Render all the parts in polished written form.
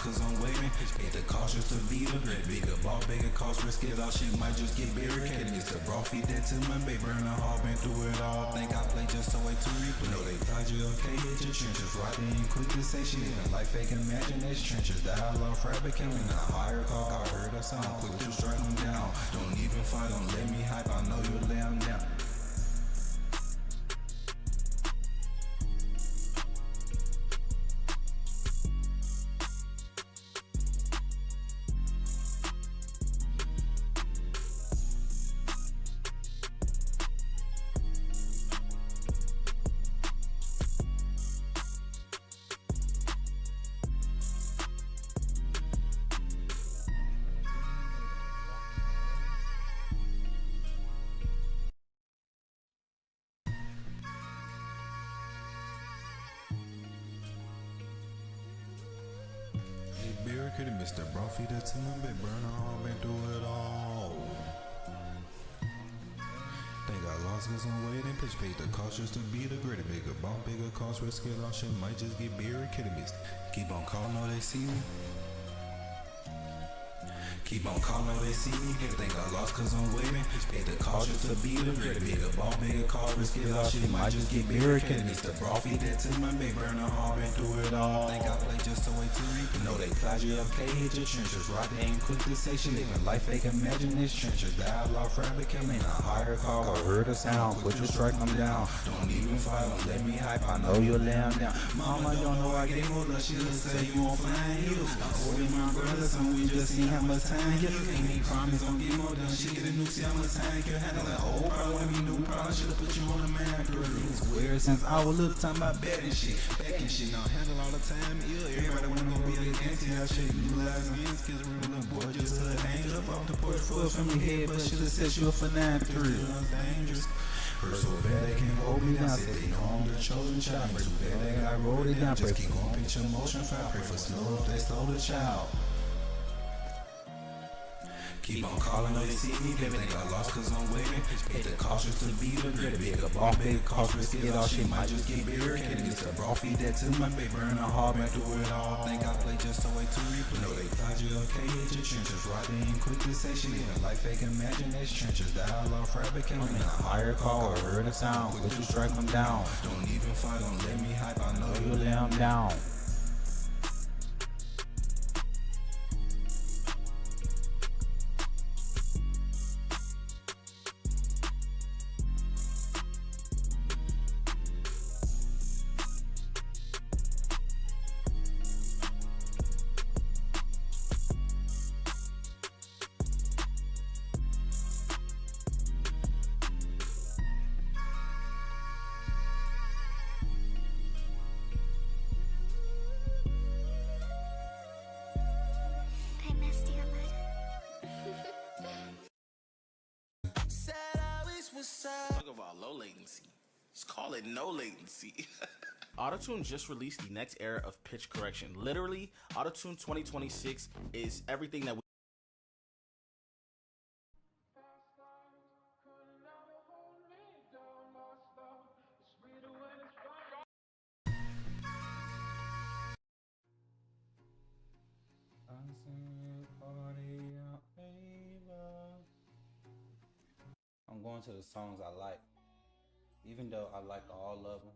cause I'm waiting. Hate the cautious to be the great. Bigger ball, bigger cost, risk it all. Shit might just get barricaded. Mr. Bro, feed that to my baby. Burn a hard, been through it all. Think I play just so way to replay. Know they thought you okay, hit your trenches. Right in quick to say shit. Even like fake imagination trenches. Dialogue fabricating a higher call. I heard a sound. Quick to strike them down. Don't even fight, don't let me hype. I know you'll lay them down. Barricaded, Mr. Bro, feed that to my bit, burn all, been through it all. Think I lost cause I'm waiting, pitch paid the cost just to be the greater. Bigger ball, bigger cost, risk it all, shit might just get barricaded. Keep on calling, know they see me. Keep on calling, they see me. Think I lost cause I'm waiting. Paid the cost just to be the greater. Bigger ball, bigger cost, risk it all, shit might just get barricaded. Mr. Bro, feed that to my big burn a hard, been through it all. Think I play just to wait to reap. Know they flash you okay, hit your trenches. Rock ain't quick to say shit. Living life fake, imagine this trenches. Dialogue fabricating a higher call. I heard a sound, quick to strike them down. Don't even fight, don't let me hype. I know you'll lay them down. Mama don't know I gave more love. She'll say you won't flying heels. I'm holding my brother, so we just see how much time. Can't make promise, don't get more done. She get a new see how much time can handle that old problem with me, new problem. Should've put you on the map, girl. It's weird since I was little time about bad and shit. Back and shit, now handle all the time. Yeah, everybody wanna go be a gangster. I should utilize hands, cause a real little boy just hood angel up off the porch full from your head, but should've set you up for 9-3. Dangerous. Hurt so bad they can't hold me down. Said they know I'm the chosen child. Too bad they got rolled it down. Just keep going, pitch emotion fire. Pray for snow if they stole the child. Keep on calling, know they see me, baby. Think I lost cause I'm waiting. Paid the cautious to be the greater. Bigger ball, big cost, risk it all. Shit might just get barricaded. Mr. Bro, feed that to my baby. Burn a hard, been through it all. Think I play just so way to replay. Know they thought you okay, hit your trenches. Right in quick to say shit. Living life fake, imagine this trenches. Dialogue fabricating a higher call. I heard a sound, quick to strike them down. Don't even fight, don't let me hype. I know you'll lay them down. Talk about low latency. Just call it no latency. Autotune just released the next era of pitch correction. Literally, Autotune 2026 is everything that we I'm going to the songs I like, even though I like all of them.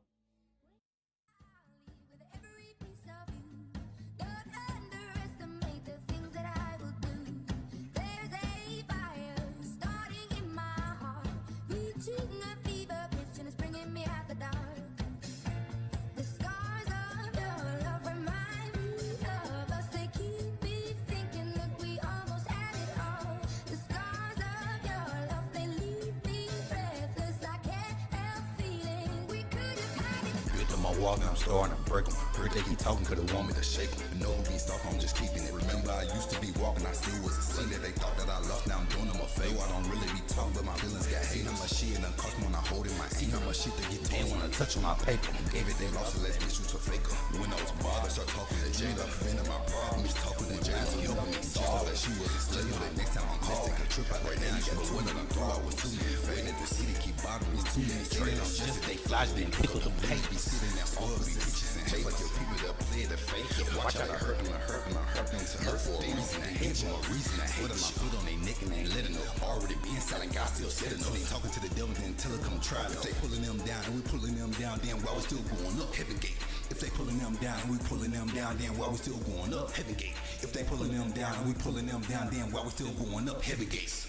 Walking, I'm starting to break them. Heard they keep talking, could've want me to shake them. But no be stuck, I'm just keeping it. Remember, I used to be walking, I still was a sin that they thought that I lost. Now I'm doing them a favor. I don't really be talking, but my feelings got hate. How much shit and cost me when I hold in my hand. How much shit they get paid when I touch on my paper. Gave it, they lost it, let's get you to a faker. When I was bothered, start talking to Jada. Preventing my problems, talking to Jada. He helping me saw that she was a slave. But next time I'm called, take a trip out right now. But when I thought I was too many faded. The city keep bothering me, too many trailers. Just that they flash, then pick up the paint. Be sitting there, all the bitches and hate. Like your people that play the fake. Watch out, I hurt them, I hurt them, I hurt them. Turned them to earth for a reason. I hate for a reason. I hate my foot on their neck and ain't letting them. Already being silent, God still setting them. They talking to the devil until it come try. If they pulling them down and we pulling them down, then why we still going up? Heaven gate. If they pulling them down and we pulling them down, then why we still going up? Heaven gate. If they pulling them down and we pulling them down, then why we still going up? Heaven gates.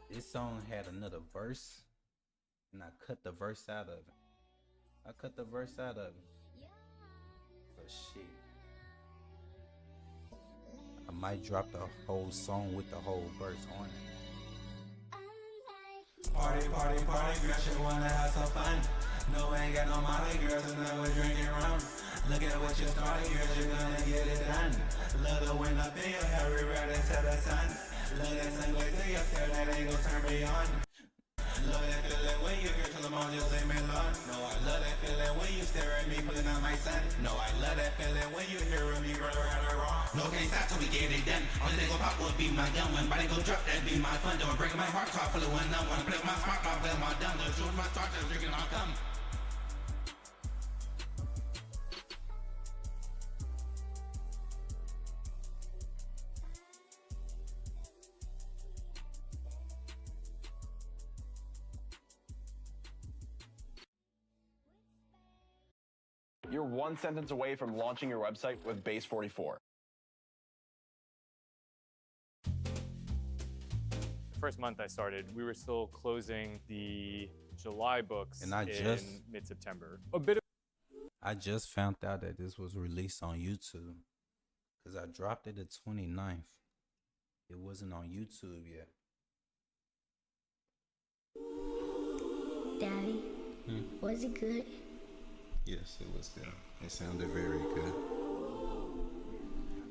This song had another verse, and I cut the verse out of it. But shit, I might drop the whole song with the whole verse on it. Party, party, party, girl, she wanna have some fun. No, ain't got no money, girl, so now we're drinking rum. Look at what you started, girl, you're gonna get it done. Look the wind up in your hair, we ready to the sun. Look that sun like to your hair, that ain't gon' turn me on. Love that feeling when you hear till the mom just leave me alone. No, I love that feeling when you stare at me, pulling out my son. No, I love that feeling when you hear me, girl, right or wrong. No, can't stop till we get it done. Only thing gon' pop would be my gun. When body go drop, that be my fun. Don't break my heart, car full of one. I wanna play with my smart, my play with my dumb. The truth, my start, just drinking, I'll come. You're one sentence away from launching your website with Base 44. The first month I started, we were still closing the July books And I in just- mid-September. A bit of I just found out that this was released on YouTube, because I dropped it the 29th. It wasn't on YouTube yet. Daddy, was it good? Yes, it was good. It sounded very good.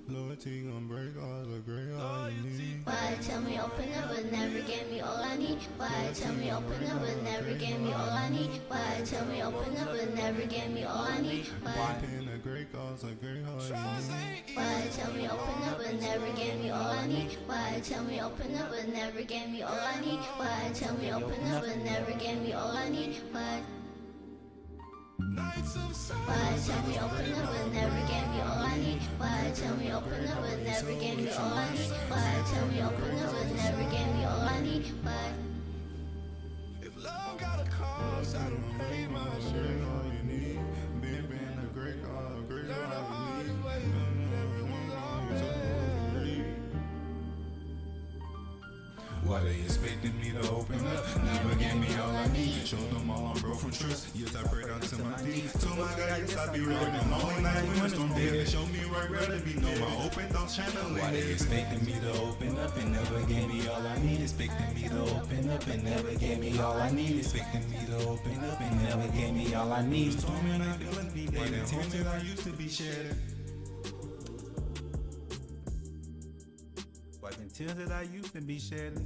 Loyalty gon' break all the great all you need. Why tell me open up but never gave me all I need? Why tell me open up but never gave me all I need? Why tell me open up but never gave me all I need? Why Paying a great cause, a great all you need. Why tell me open up but never gave me all I need? Why tell me open up but never gave me all I need? Why tell me open up but never gave me all I need? Why tell me open up but never gave me all I need? Why tell me open up but never gave me all I need? Why tell me open up but never gave me all I need? Why? If love got a cause, I don't pay my share. All you need. Been a great cause, a great all you need. Why they expecting me to open up? Never gave me all I need. Showed them all I'm broke from trust. Yes, I prayed out to my deeds. Told my God, yes, I be right. Them only night when storm dead. They showed me right where to be. No, my open thoughts channeling. Why they expecting me to open up and never gave me all I need? Expecting me to open up and never gave me all I need. Expecting me to open up and never gave me all I need. Storming, I feeling me. They the tears that I used to be shedding. Wiping tears that I used to be shedding.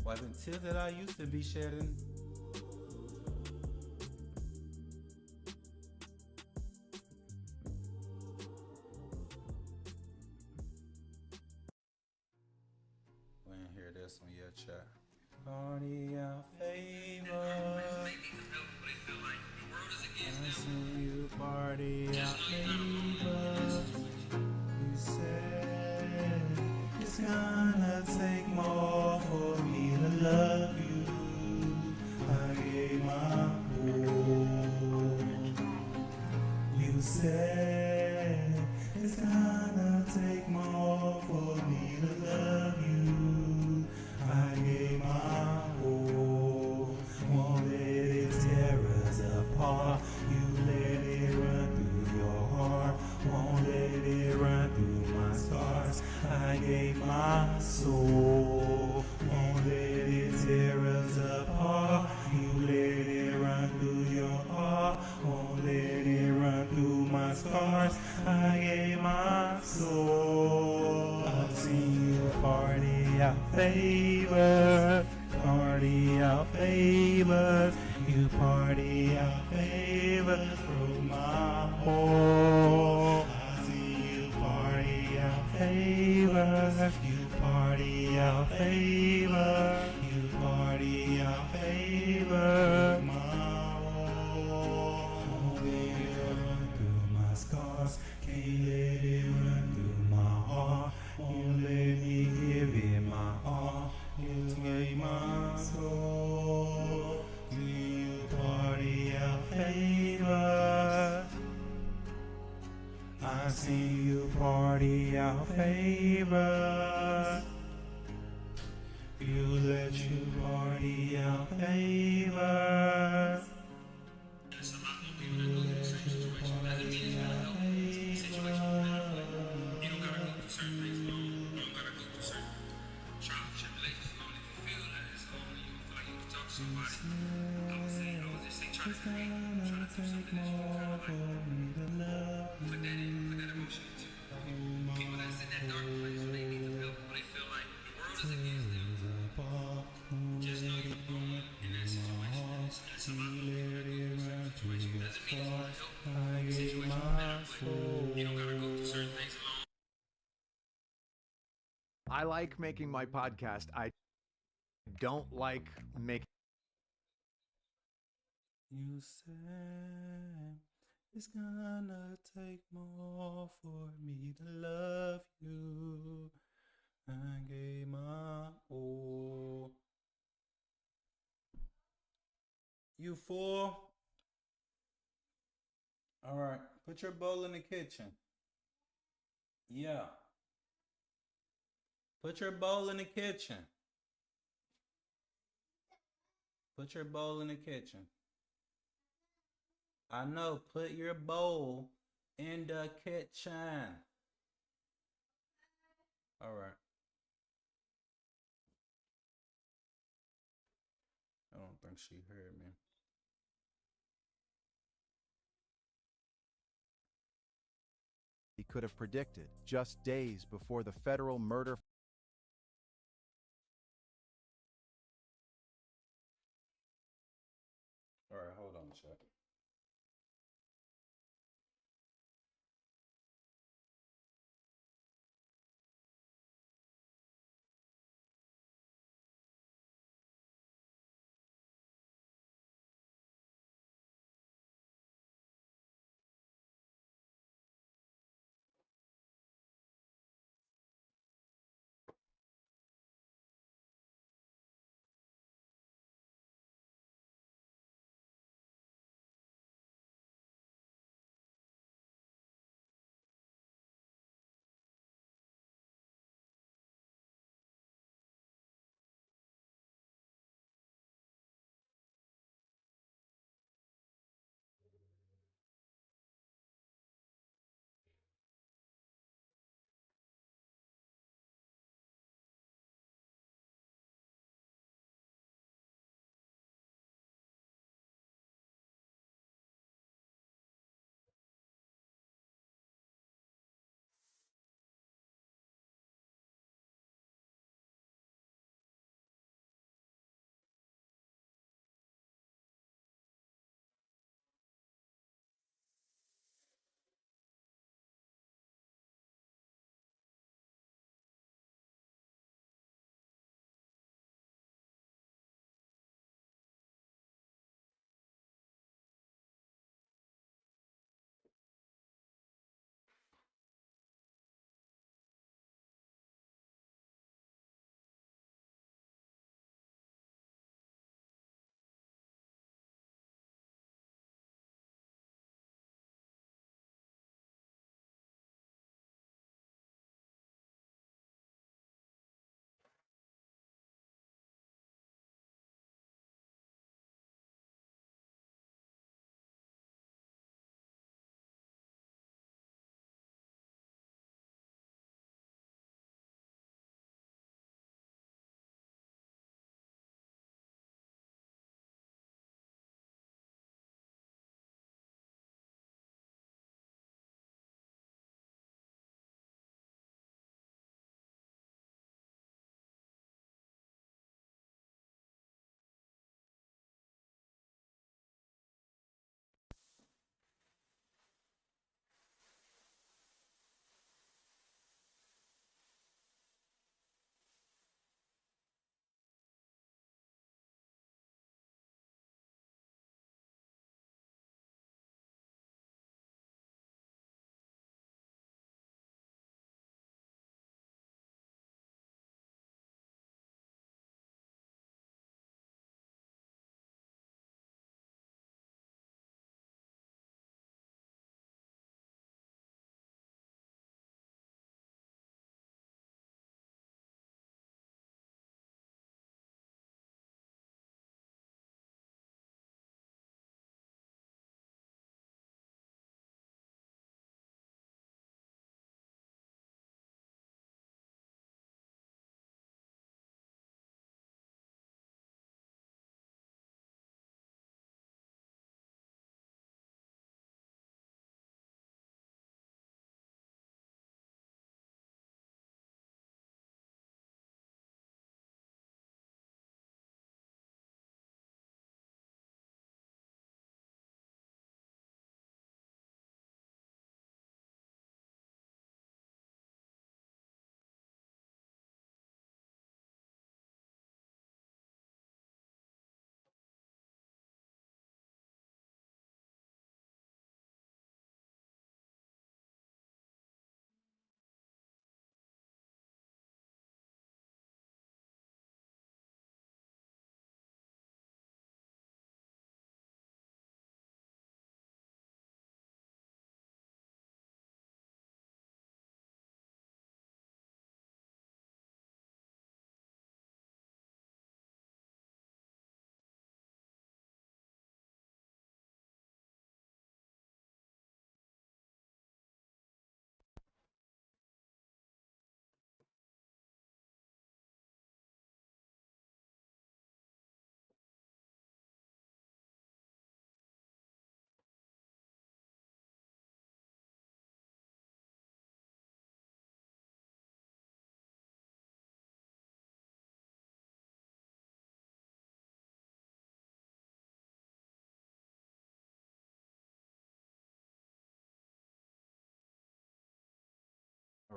Wiping tears that I used to be shedding. We ain't hear this one yet, chat. Party our favor. I see you party our favor. You said it's gonna take more for me to love you. I gave my whole. You said it's gonna take more for me to love you. I gave my whole. Won't let it tear us apart. You let it run through your heart. Won't let it run through my scars. I gave my soul. Won't let it tear us apart. You let it run through your heart. Won't let it run through my scars. I gave my soul. I've seen you party out favor. Party out favor. You party out favor from my home. I see you party out favor. You party out favor. You party out favor. My favor. You let you party out favor. You let you party out favor. It's gonna take more for me to love you. People that's in that dark place when they need to feel, when they feel like the world is against them. Just know you're going in that situation. And somebody in that situation doesn't mean it's gonna help the situation better, but you don't gotta go through certain things alone. I like making my podcast. I don't like making. You said it's gonna take more for me to love you. I gave my all. You fool. All right, put your bowl in the kitchen. Yeah. Put your bowl in the kitchen. Put your bowl in the kitchen. I know, put your bowl in the kitchen. All right. I don't think she heard me. He could have predicted just days before the federal murder. All right, hold on a second.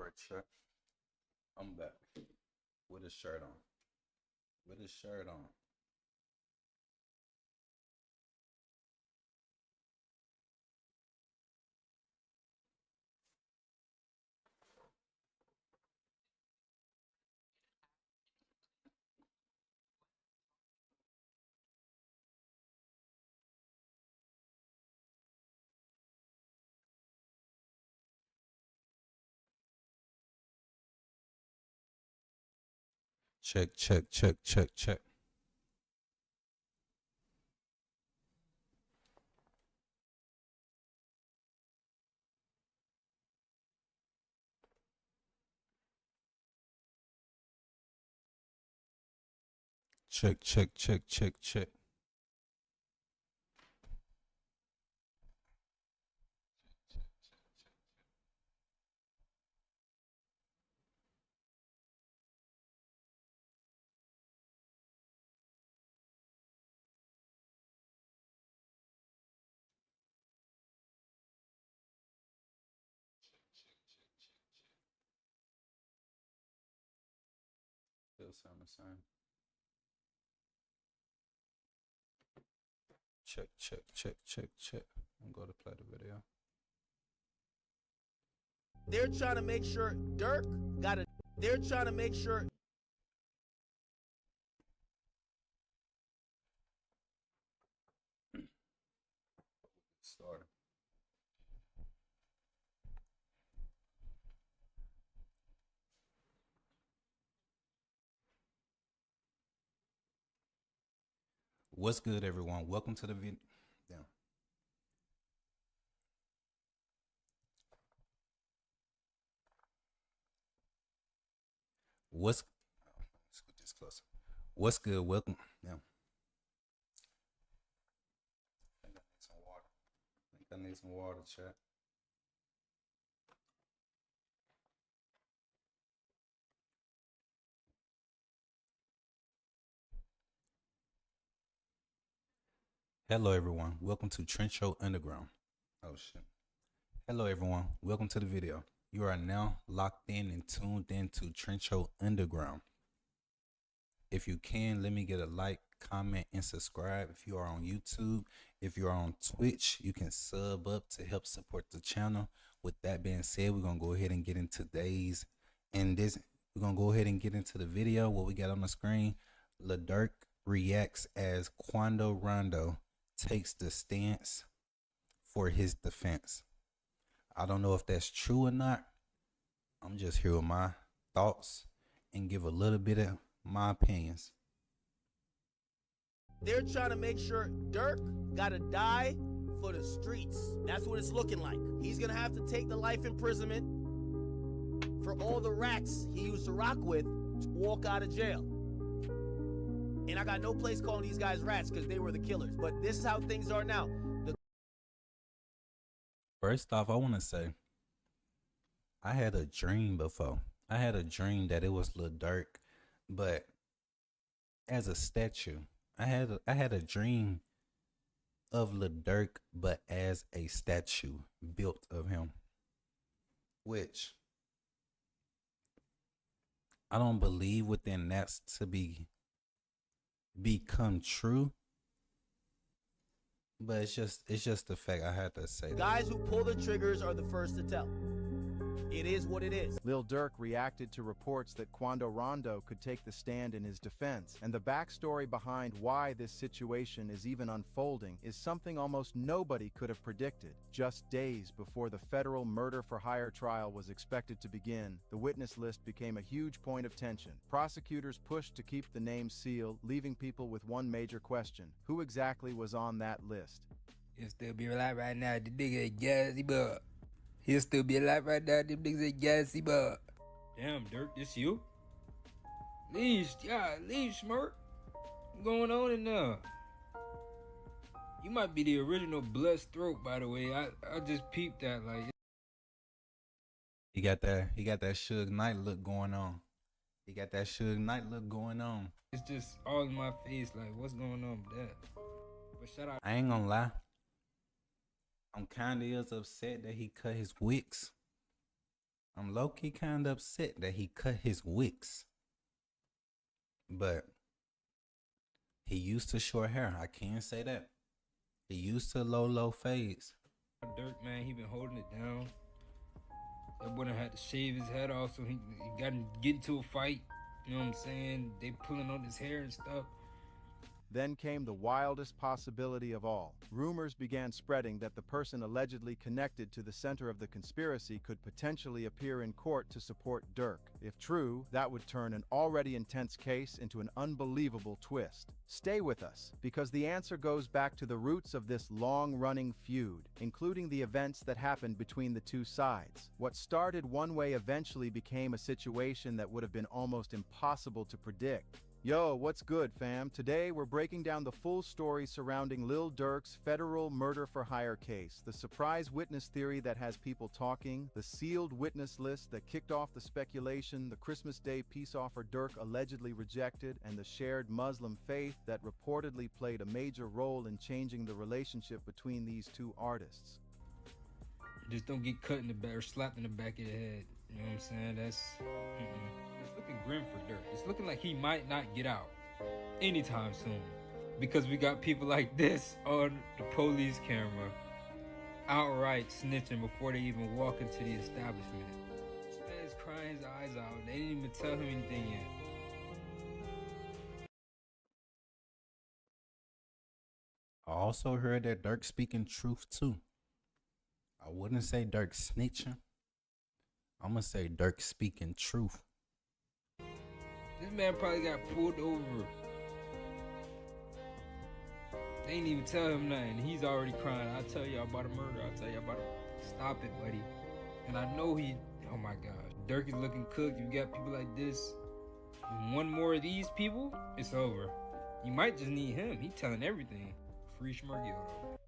Alright, check. I'm back. With a shirt on. With a shirt on. Check, check, check, check, check. Check, check, check, check, check. Still sound the same. Check, check, check, check, check. I'm going to play the video. They're trying to make sure Dirk got a. They're trying to make sure. Started. What's good, everyone? Welcome to the video. Damn. Let's get this closer. What's good? Welcome. Yeah. I think I need some water. I think I need some water, chat. Hello, everyone. Welcome to Trencho Underground. Oh, shit. Hello, everyone. Welcome to the video. You are now locked in and tuned in to Trencho Underground. If you can, let me get a like, comment, and subscribe. If you are on YouTube, if you are on Twitch, you can sub up to help support the channel. With that being said, we're going to go ahead and get into we're going to go ahead and get into the video. What we got on the screen, Lil Durk reacts as Quando Rondo takes the stance for his defense. I don't know if that's true or not. I'm just here with my thoughts and give a little bit of my opinions. They're trying to make sure Dirk got to die for the streets. That's what it's looking like. He's going to have to take the life imprisonment for all the rats he used to rock with to walk out of jail. And I got no place calling these guys rats because they were the killers. But this is how things are now. First off, I want to say I had a dream before. I had a dream that it was Lil Durk, but as a statue. I had a dream of Lil Durk, but as a statue built of him, which I don't believe within that to become true. But it's just the fact I had to say. Guys who pull the triggers are the first to tell. It is what it is. Lil Durk reacted to reports that Quando Rondo could take the stand in his defense, and the backstory behind why this situation is even unfolding is something almost nobody could have predicted. Just days before the federal murder-for-hire trial was expected to begin, the witness list became a huge point of tension. Prosecutors pushed to keep the names sealed, leaving people with one major question: who exactly was on that list? He'll still be alive right now. The nigga gassy bug. He'll still be alive right now. Them niggas ain't gassy bug. Damn, Dirk, this you? Leave, Smirk. What's going on in there? You might be the original blessed throat, by the way. I just peeped that, like. He got that Suge Knight look going on. It's just all in my face, like, what's going on with that? But shout out. I ain't gonna lie. I'm kinda upset that he cut his wicks. I'm low-key kind of upset that he cut his wicks. But he used to short hair. I can't say that. He used to low fades. Dirk, man, he been holding it down. That boy done had to shave his head off so he got to get into a fight. You know what I'm saying? They pulling on his hair and stuff. Then came the wildest possibility of all. Rumors began spreading that the person allegedly connected to the center of the conspiracy could potentially appear in court to support Dirk. If true, that would turn an already intense case into an unbelievable twist. Stay with us, because the answer goes back to the roots of this long-running feud, including the events that happened between the two sides. What started one way eventually became a situation that would have been almost impossible to predict. Yo, what's good, fam? Today, we're breaking down the full story surrounding Lil Durk's federal murder-for-hire case, the surprise witness theory that has people talking, the sealed witness list that kicked off the speculation, the Christmas Day peace offer Durk allegedly rejected, and the shared Muslim faith that reportedly played a major role in changing the relationship between these two artists. Just don't get cut in the back or slapped in the back of the head. You know what I'm saying? That's... It's looking grim for Dirk. It's looking like he might not get out anytime soon. Because we got people like this on the police camera outright snitching before they even walk into the establishment. This man's crying his eyes out. They didn't even tell him anything yet. I also heard that Dirk speaking truth too. I wouldn't say Dirk snitching. I'm gonna say Dirk speaking truth. This man probably got pulled over. They ain't even tell him nothing. He's already crying. I'll tell y'all about a murder. I'll tell y'all about it. Stop it, buddy. And I know he... Oh my gosh. Dirk is looking cooked. You got people like this. And one more of these people, it's over. You might just need him. He telling everything. Free Schmergildo.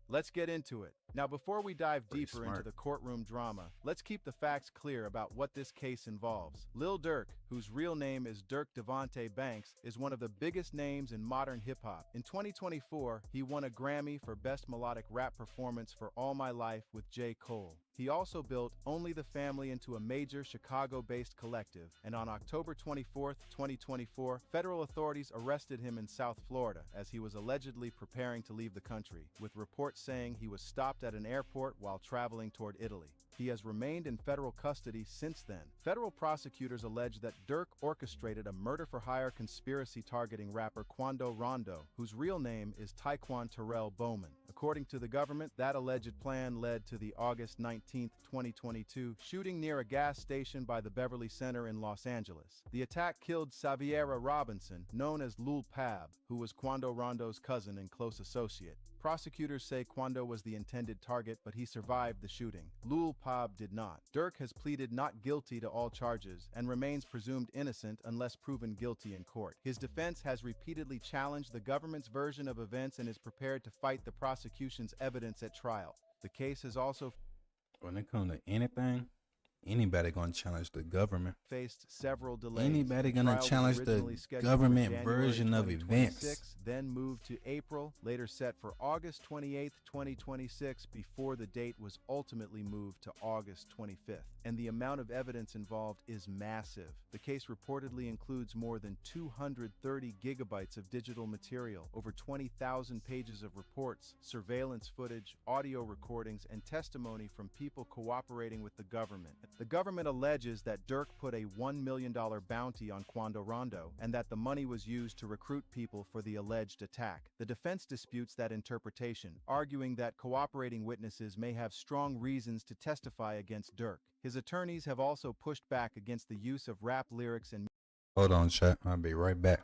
Let's get into it. Now, before we dive deeper into the courtroom drama, let's keep the facts clear about what this case involves. Lil Durk, whose real name is Dirk Devontae Banks, is one of the biggest names in modern hip-hop. In 2024, he won a Grammy for Best Melodic Rap Performance for All My Life with J. Cole. He also built Only the Family into a major Chicago-based collective, and on October 24, 2024, federal authorities arrested him in South Florida as he was allegedly preparing to leave the country, with reports saying he was stopped at an airport while traveling toward Italy. He has remained in federal custody since then. Federal prosecutors allege that Dirk orchestrated a murder-for-hire conspiracy targeting rapper Quando Rondo, whose real name is Taekwon Terrell Bowman. According to the government, that alleged plan led to the August 19, 2022 shooting near a gas station by the Beverly Center in Los Angeles. The attack killed Saviera Robinson, known as Lul Pab, who was Quando Rondo's cousin and close associate. Prosecutors say Quando was the intended target, but he survived the shooting. Lul Pab did not. Dirk has pleaded not guilty to all charges and remains presumed innocent unless proven guilty in court. His defense has repeatedly challenged the government's version of events and is prepared to fight the prosecution's evidence at trial. The case has also When it comes to anything, anybody gonna challenge the government. Faced several delays. Anybody The gonna trial was challenge originally the scheduled for government January version of 2026, events. Then moved to April, later set for August 28, 2026, before the date was ultimately moved to August 25th. And the amount of evidence involved is massive. The case reportedly includes more than 230 gigabytes of digital material, over 20,000 pages of reports, surveillance footage, audio recordings, and testimony from people cooperating with the government. The government alleges that Dirk put a $1 million bounty on Quando Rondo and that the money was used to recruit people for the alleged attack. The defense disputes that interpretation, arguing that cooperating witnesses may have strong reasons to testify against Dirk. His attorneys have also pushed back against the use of rap lyrics and... Hold on, chat. I'll be right back.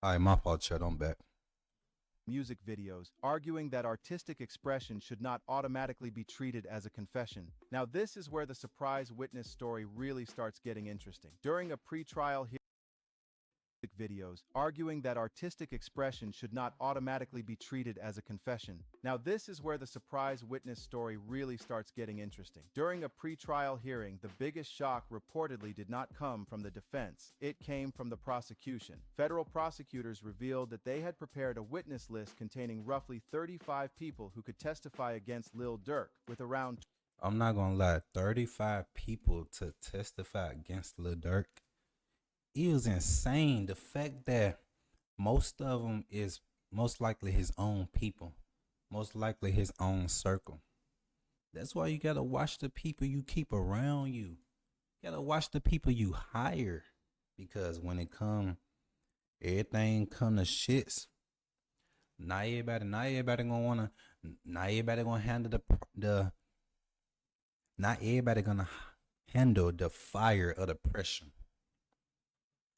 Alright, my fault, Chad. I'm back. Music videos, arguing that artistic expression should not automatically be treated as a confession. Now, this is where the surprise witness story really starts getting interesting. During a pre-trial hearing, videos arguing that artistic expression should not automatically be treated as a confession. Now, this is where the surprise witness story really starts getting interesting. During a pre-trial hearing, the biggest shock reportedly did not come from the defense. It came from the prosecution. Federal prosecutors revealed that they had prepared a witness list containing roughly 35 people who could testify against Lil Durk, with around I'm not gonna lie, 35 people to testify against Lil Durk. It was insane. The fact that most of them is most likely his own people, most likely his own circle. That's why you gotta watch the people you keep around you. You gotta watch the people you hire, because when it everything come to shits. Not everybody gonna handle not everybody gonna handle the fire of the pressure.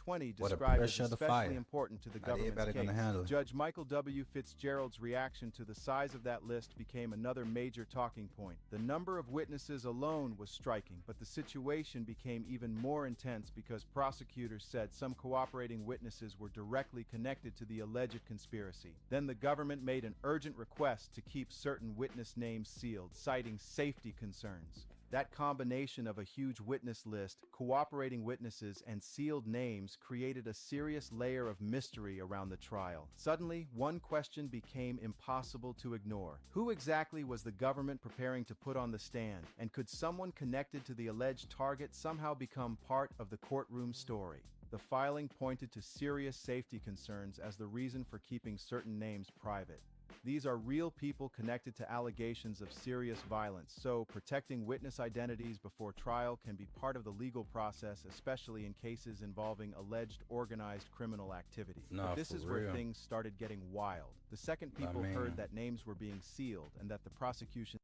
20 What a described pressure as of the especially fire. important to the Not everybody government's gonna handle case. it. Judge Michael W. Fitzgerald's reaction to the size of that list became another major talking point. The number of witnesses alone was striking, but the situation became even more intense because prosecutors said some cooperating witnesses were directly connected to the alleged conspiracy. Then the government made an urgent request to keep certain witness names sealed, citing safety concerns. That combination of a huge witness list, cooperating witnesses, and sealed names created a serious layer of mystery around the trial. Suddenly, one question became impossible to ignore. Who exactly was the government preparing to put on the stand, and could someone connected to the alleged target somehow become part of the courtroom story? The filing pointed to serious safety concerns as the reason for keeping certain names private. These are real people connected to allegations of serious violence, so protecting witness identities before trial can be part of the legal process, especially in cases involving alleged organized criminal activity. Nah, But this for is where real. things started getting wild. The second people mean- heard that names were being sealed and that the prosecution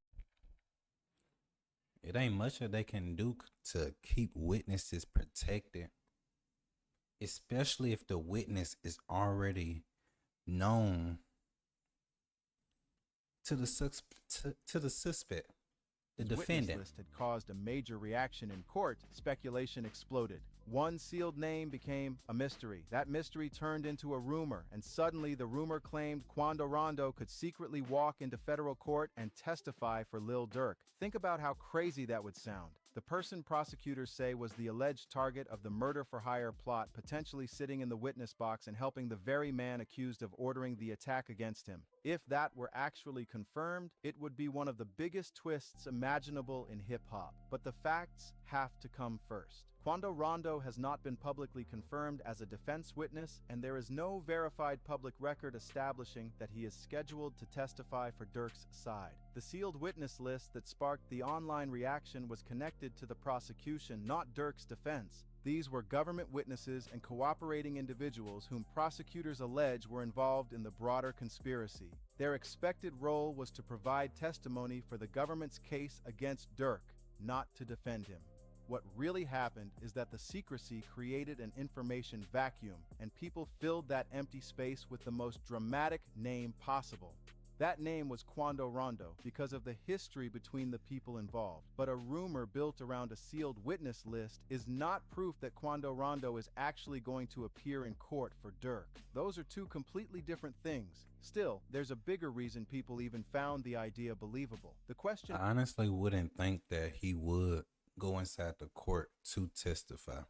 It ain't much that they can do to keep witnesses protected, especially if the witness is already known to the suspect, the His defendant. witness list had caused a major reaction in court. Speculation exploded. One sealed name became a mystery. That mystery turned into a rumor, and suddenly the rumor claimed Quando Rondo could secretly walk into federal court and testify for Lil Durk. Think about how crazy that would sound. The person prosecutors say was the alleged target of the murder-for-hire plot, potentially sitting in the witness box and helping the very man accused of ordering the attack against him. If that were actually confirmed, it would be one of the biggest twists imaginable in hip-hop. But the facts have to come first. Quando Rondo has not been publicly confirmed as a defense witness, and there is no verified public record establishing that he is scheduled to testify for Durk's side. The sealed witness list that sparked the online reaction was connected to the prosecution, not Durk's defense. These were government witnesses and cooperating individuals whom prosecutors allege were involved in the broader conspiracy. Their expected role was to provide testimony for the government's case against Durk, not to defend him. What really happened is that the secrecy created an information vacuum, and people filled that empty space with the most dramatic name possible. That name was Quando Rondo because of the history between the people involved. But a rumor built around a sealed witness list is not proof that Quando Rondo is actually going to appear in court for Durk. Those are two completely different things. Still, there's a bigger reason people even found the idea believable. The question I honestly wouldn't think that he would go inside the court to testify.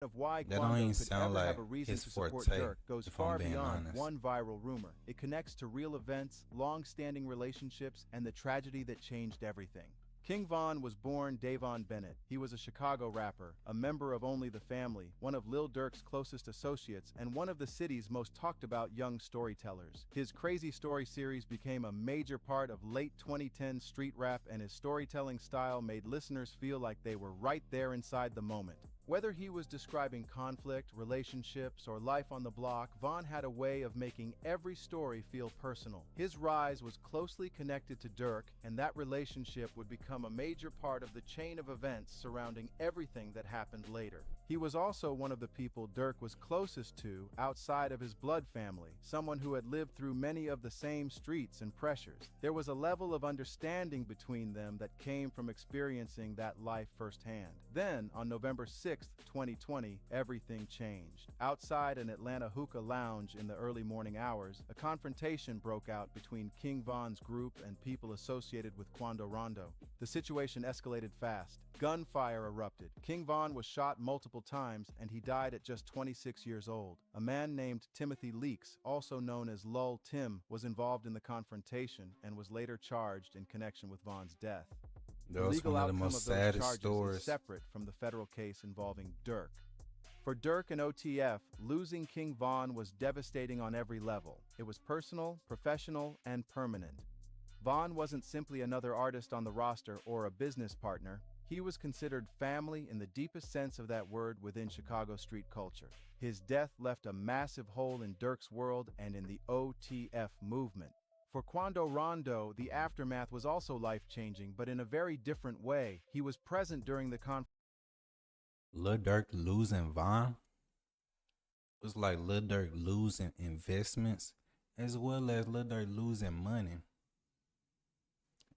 of why That don't Quando even could sound ever have like a reason his to support forte, Durk goes if far I'm being beyond honest. one viral rumor. It connects to real events, long-standing relationships, and the tragedy that changed everything. King Von was born Davon Bennett. He was a Chicago rapper, a member of Only the Family, one of Lil Durk's closest associates, and one of the city's most talked about young storytellers. His Crazy Story series became a major part of late 2010 street rap, and his storytelling style made listeners feel like they were right there inside the moment. Whether he was describing conflict, relationships, or life on the block, Von had a way of making every story feel personal. His rise was closely connected to Durk, and that relationship would become a major part of the chain of events surrounding everything that happened later. He was also one of the people Dirk was closest to outside of his blood family, someone who had lived through many of the same streets and pressures. There was a level of understanding between them that came from experiencing that life firsthand. Then, on November 6, 2020, everything changed. Outside an Atlanta hookah lounge in the early morning hours, a confrontation broke out between King Von's group and people associated with Quando Rondo. The situation escalated fast. Gunfire erupted. King Von was shot multiple times, and he died at just 26 years old. A man named Timothy Leaks, also known as Lul Tim, was involved in the confrontation and was later charged in connection with Von's death. That The was legal one of the outcome most of those saddest charges stories. is separate from the federal case involving Dirk. For Dirk and OTF, losing King Von was devastating on every level. It was personal, professional, and permanent. Von wasn't simply another artist on the roster or a business partner. He was considered family in the deepest sense of that word within Chicago street culture. His death left a massive hole in Dirk's world and in the OTF movement. For Quando Rondo, the aftermath was also life-changing, but in a very different way. He was present during the Lil Durk losing Von was like Lil Durk losing investments as well as Lil Durk losing money.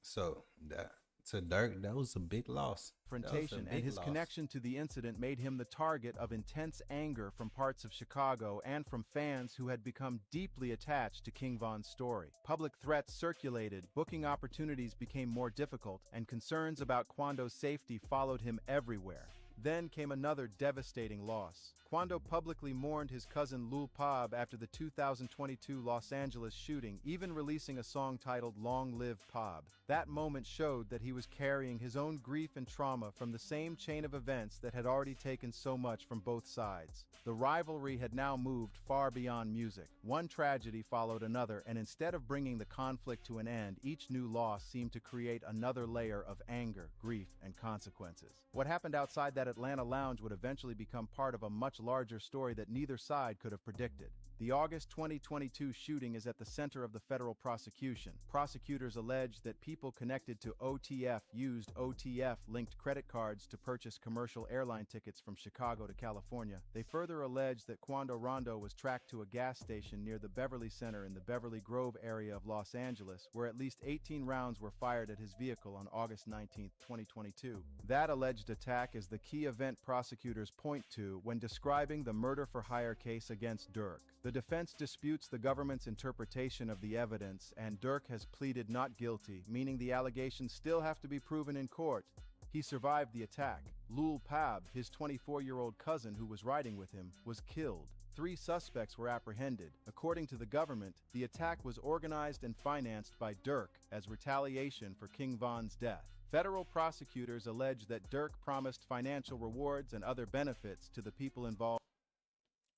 So that to Durk, that was a big loss. confrontation, and his connection to the incident made him the target of intense anger from parts of Chicago and from fans who had become deeply attached to King Von's story. Public threats circulated, booking opportunities became more difficult, and concerns about Quando's safety followed him everywhere. Then came another devastating loss. Quando publicly mourned his cousin Lul Pab after the 2022 Los Angeles shooting, even releasing a song titled Long Live Pab. That moment showed that he was carrying his own grief and trauma from the same chain of events that had already taken so much from both sides. The rivalry had now moved far beyond music. One tragedy followed another, and instead of bringing the conflict to an end, each new loss seemed to create another layer of anger, grief, and consequences. What happened outside that Atlanta lounge would eventually become part of a much larger story that neither side could have predicted. The August 2022 shooting is at the center of the federal prosecution. Prosecutors allege that people connected to OTF used OTF-linked credit cards to purchase commercial airline tickets from Chicago to California. They further allege that Quando Rondo was tracked to a gas station near the Beverly Center in the Beverly Grove area of Los Angeles, where at least 18 rounds were fired at his vehicle on August 19, 2022. That alleged attack is the key event prosecutors point to when describing the murder-for-hire case against Dirk. The defense disputes the government's interpretation of the evidence, and Dirk has pleaded not guilty, meaning the allegations still have to be proven in court. He survived the attack. Lul Pab, his 24-year-old cousin who was riding with him, was killed. 3 suspects were apprehended. According to the government, the attack was organized and financed by Dirk as retaliation for King Von's death. Federal prosecutors allege that Dirk promised financial rewards and other benefits to the people involved.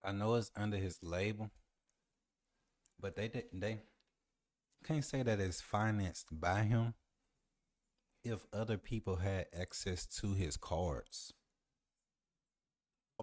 I know it's under his label, but they can't say that it's financed by him if other people had access to his cards.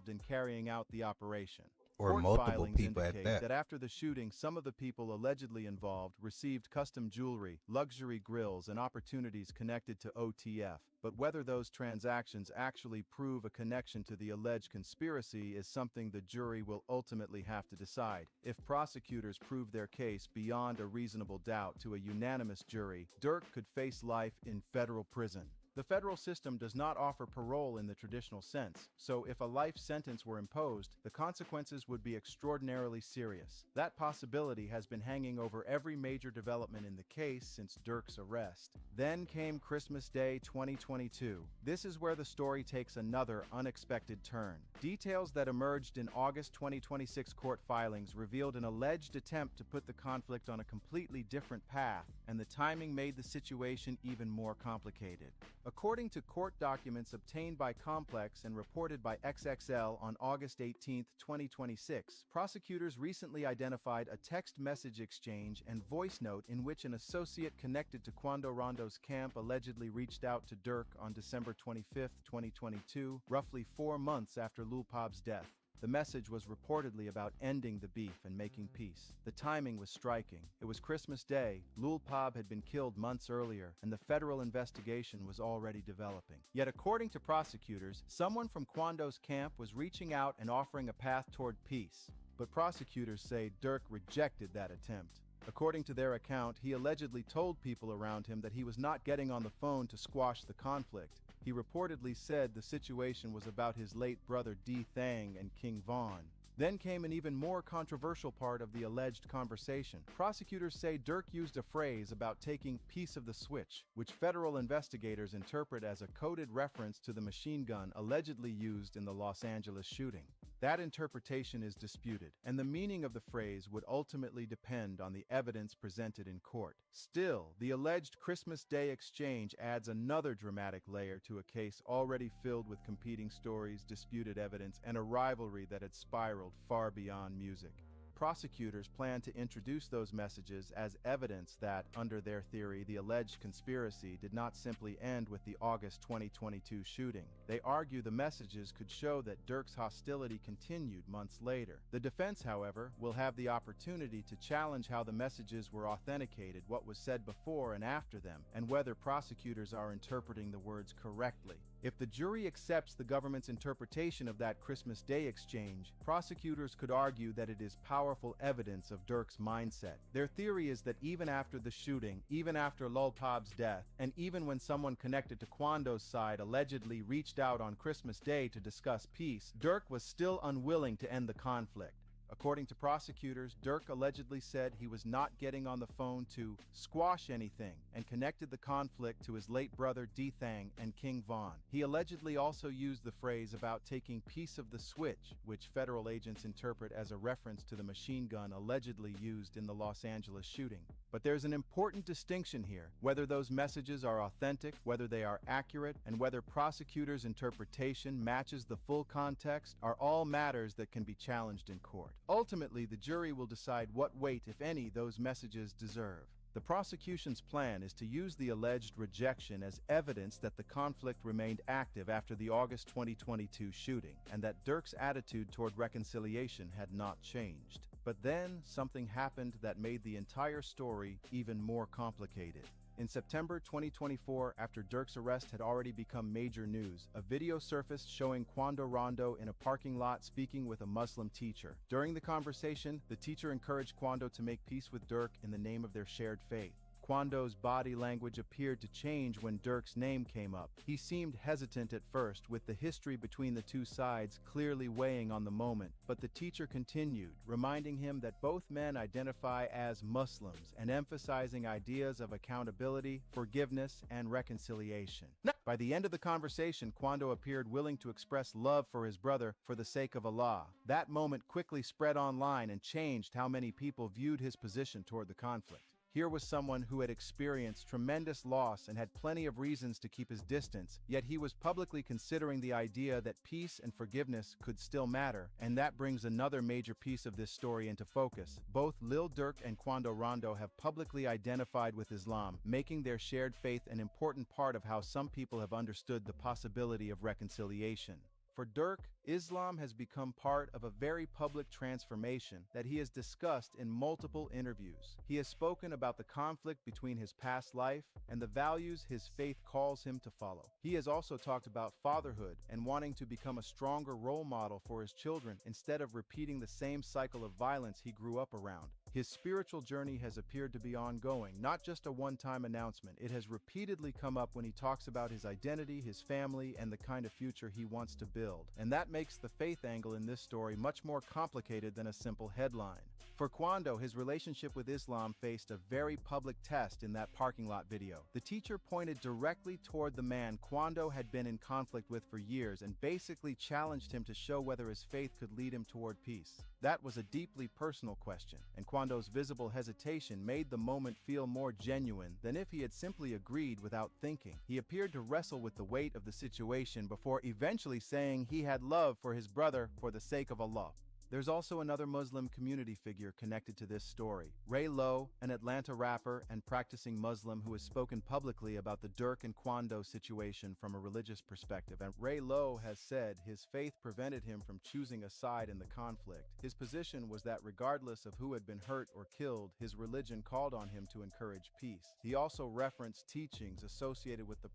In carrying out the operation. Or Court multiple filings people at indicate that. after the shooting, some of the people allegedly involved received custom jewelry, luxury grills, and opportunities connected to OTF. But whether those transactions actually prove a connection to the alleged conspiracy is something the jury will ultimately have to decide. If prosecutors prove their case beyond a reasonable doubt to a unanimous jury, Dirk could face life in federal prison. The federal system does not offer parole in the traditional sense, so if a life sentence were imposed, the consequences would be extraordinarily serious. That possibility has been hanging over every major development in the case since Dirk's arrest. Then came Christmas Day 2022. This is where the story takes another unexpected turn. Details that emerged in August 2026 court filings revealed an alleged attempt to put the conflict on a completely different path, and the timing made the situation even more complicated. According to court documents obtained by Complex and reported by XXL on August 18, 2026, prosecutors recently identified a text message exchange and voice note in which an associate connected to Quando Rondo's camp allegedly reached out to Dirk on December 25, 2022, roughly 4 months after Lul Pab's death. The message was reportedly about ending the beef and making peace. The timing was striking. It was Christmas Day, Lul Pab had been killed months earlier, and the federal investigation was already developing. Yet according to prosecutors, someone from Kwando's camp was reaching out and offering a path toward peace. But prosecutors say Durk rejected that attempt. According to their account, he allegedly told people around him that he was not getting on the phone to squash the conflict. He reportedly said the situation was about his late brother D. Thang and King Von. Then came an even more controversial part of the alleged conversation. Prosecutors say Durk used a phrase about taking piece of the switch, which federal investigators interpret as a coded reference to the machine gun allegedly used in the Los Angeles shooting. That interpretation is disputed, and the meaning of the phrase would ultimately depend on the evidence presented in court. Still, the alleged Christmas Day exchange adds another dramatic layer to a case already filled with competing stories, disputed evidence, and a rivalry that had spiraled far beyond music. Prosecutors plan to introduce those messages as evidence that, under their theory, the alleged conspiracy did not simply end with the August 2022 shooting. They argue the messages could show that Durk's hostility continued months later. The defense, however, will have the opportunity to challenge how the messages were authenticated, what was said before and after them, and whether prosecutors are interpreting the words correctly. If the jury accepts the government's interpretation of that Christmas Day exchange, prosecutors could argue that it is powerful evidence of Durk's mindset. Their theory is that even after the shooting, even after Lul Pab's death, and even when someone connected to Kwando's side allegedly reached out on Christmas Day to discuss peace, Durk was still unwilling to end the conflict. According to prosecutors, Durk allegedly said he was not getting on the phone to squash anything and connected the conflict to his late brother D. Thang and King Von. He allegedly also used the phrase about taking piece of the switch, which federal agents interpret as a reference to the machine gun allegedly used in the Los Angeles shooting. But there's an important distinction here: whether those messages are authentic, whether they are accurate, and whether prosecutors' interpretation matches the full context are all matters that can be challenged in court. Ultimately, the jury will decide what weight, if any, those messages deserve. The prosecution's plan is to use the alleged rejection as evidence that the conflict remained active after the August 2022 shooting, and that Durk's attitude toward reconciliation had not changed. But then, something happened that made the entire story even more complicated. In September 2024, after Durk's arrest had already become major news, a video surfaced showing Kwando Rondo in a parking lot speaking with a Muslim teacher. During the conversation, the teacher encouraged Kwando to make peace with Durk in the name of their shared faith. Kwando's body language appeared to change when Durk's name came up. He seemed hesitant at first, with the history between the two sides clearly weighing on the moment, but the teacher continued, reminding him that both men identify as Muslims and emphasizing ideas of accountability, forgiveness, and reconciliation. By the end of the conversation, Kwando appeared willing to express love for his brother for the sake of Allah. That moment quickly spread online and changed how many people viewed his position toward the conflict. Here was someone who had experienced tremendous loss and had plenty of reasons to keep his distance, yet he was publicly considering the idea that peace and forgiveness could still matter, and that brings another major piece of this story into focus. Both Lil Durk and Kwando Rondo have publicly identified with Islam, making their shared faith an important part of how some people have understood the possibility of reconciliation. For Durk, Islam has become part of a very public transformation that he has discussed in multiple interviews. He has spoken about the conflict between his past life and the values his faith calls him to follow. He has also talked about fatherhood and wanting to become a stronger role model for his children instead of repeating the same cycle of violence he grew up around. His spiritual journey has appeared to be ongoing, not just a one-time announcement. It has repeatedly come up when he talks about his identity, his family, and the kind of future he wants to build. And that makes the faith angle in this story much more complicated than a simple headline. For Kwando, his relationship with Islam faced a very public test in that parking lot video. The teacher pointed directly toward the man Kwando had been in conflict with for years and basically challenged him to show whether his faith could lead him toward peace. That was a deeply personal question, and Kwando's visible hesitation made the moment feel more genuine than if he had simply agreed without thinking. He appeared to wrestle with the weight of the situation before eventually saying he had love for his brother for the sake of Allah. There's also another Muslim community figure connected to this story. Ray Lowe, an Atlanta rapper and practicing Muslim who has spoken publicly about the Durk and Quando situation from a religious perspective. And Ray Lowe has said his faith prevented him from choosing a side in the conflict. His position was that regardless of who had been hurt or killed, his religion called on him to encourage peace. He also referenced teachings associated with the...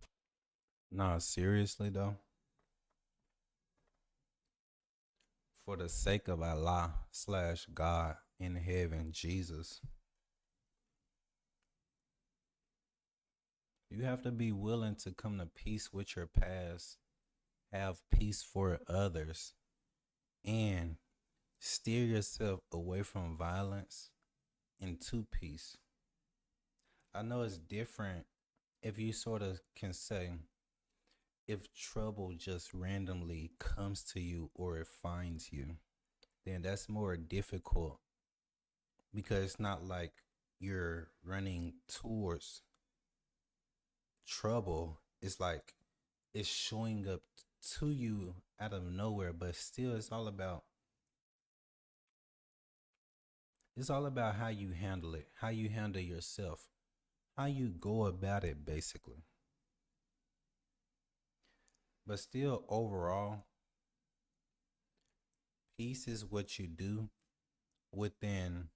Nah, seriously though. For the sake of Allah/God in heaven, Jesus, you have to be willing to come to peace with your past, have peace for others, and steer yourself away from violence into peace. I know it's different if you sort of can say, if trouble just randomly comes to you or it finds you, then that's more difficult because it's not like you're running towards trouble. It's like it's showing up to you out of nowhere, but still it's all about how you handle it, how you handle yourself, how you go about it basically. But still, overall, peace is what you do within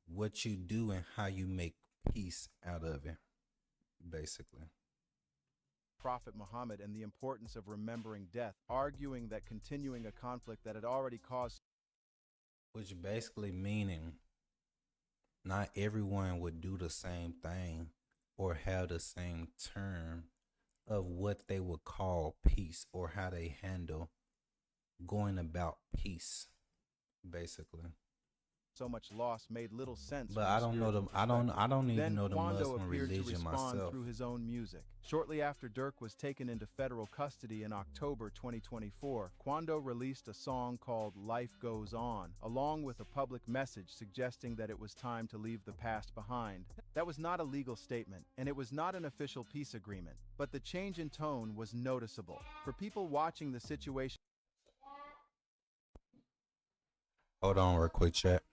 what you do and how you make peace out of it, basically. Prophet Muhammad and the importance of remembering death, arguing that continuing a conflict that had already caused... Which basically meaning not everyone would do the same thing or have the same term of what they would call peace or how they handle going about peace, basically. So much loss made little sense. But I don't know them. I don't even know the Quando Muslim appeared to religion respond myself. through his own music. Shortly after Durk was taken into federal custody in October 2024, Quando released a song called Life Goes On, along with a public message suggesting that it was time to leave the past behind. That was not a legal statement, and it was not an official peace agreement, but the change in tone was noticeable. For people watching the situation... Hold on real quick, chat.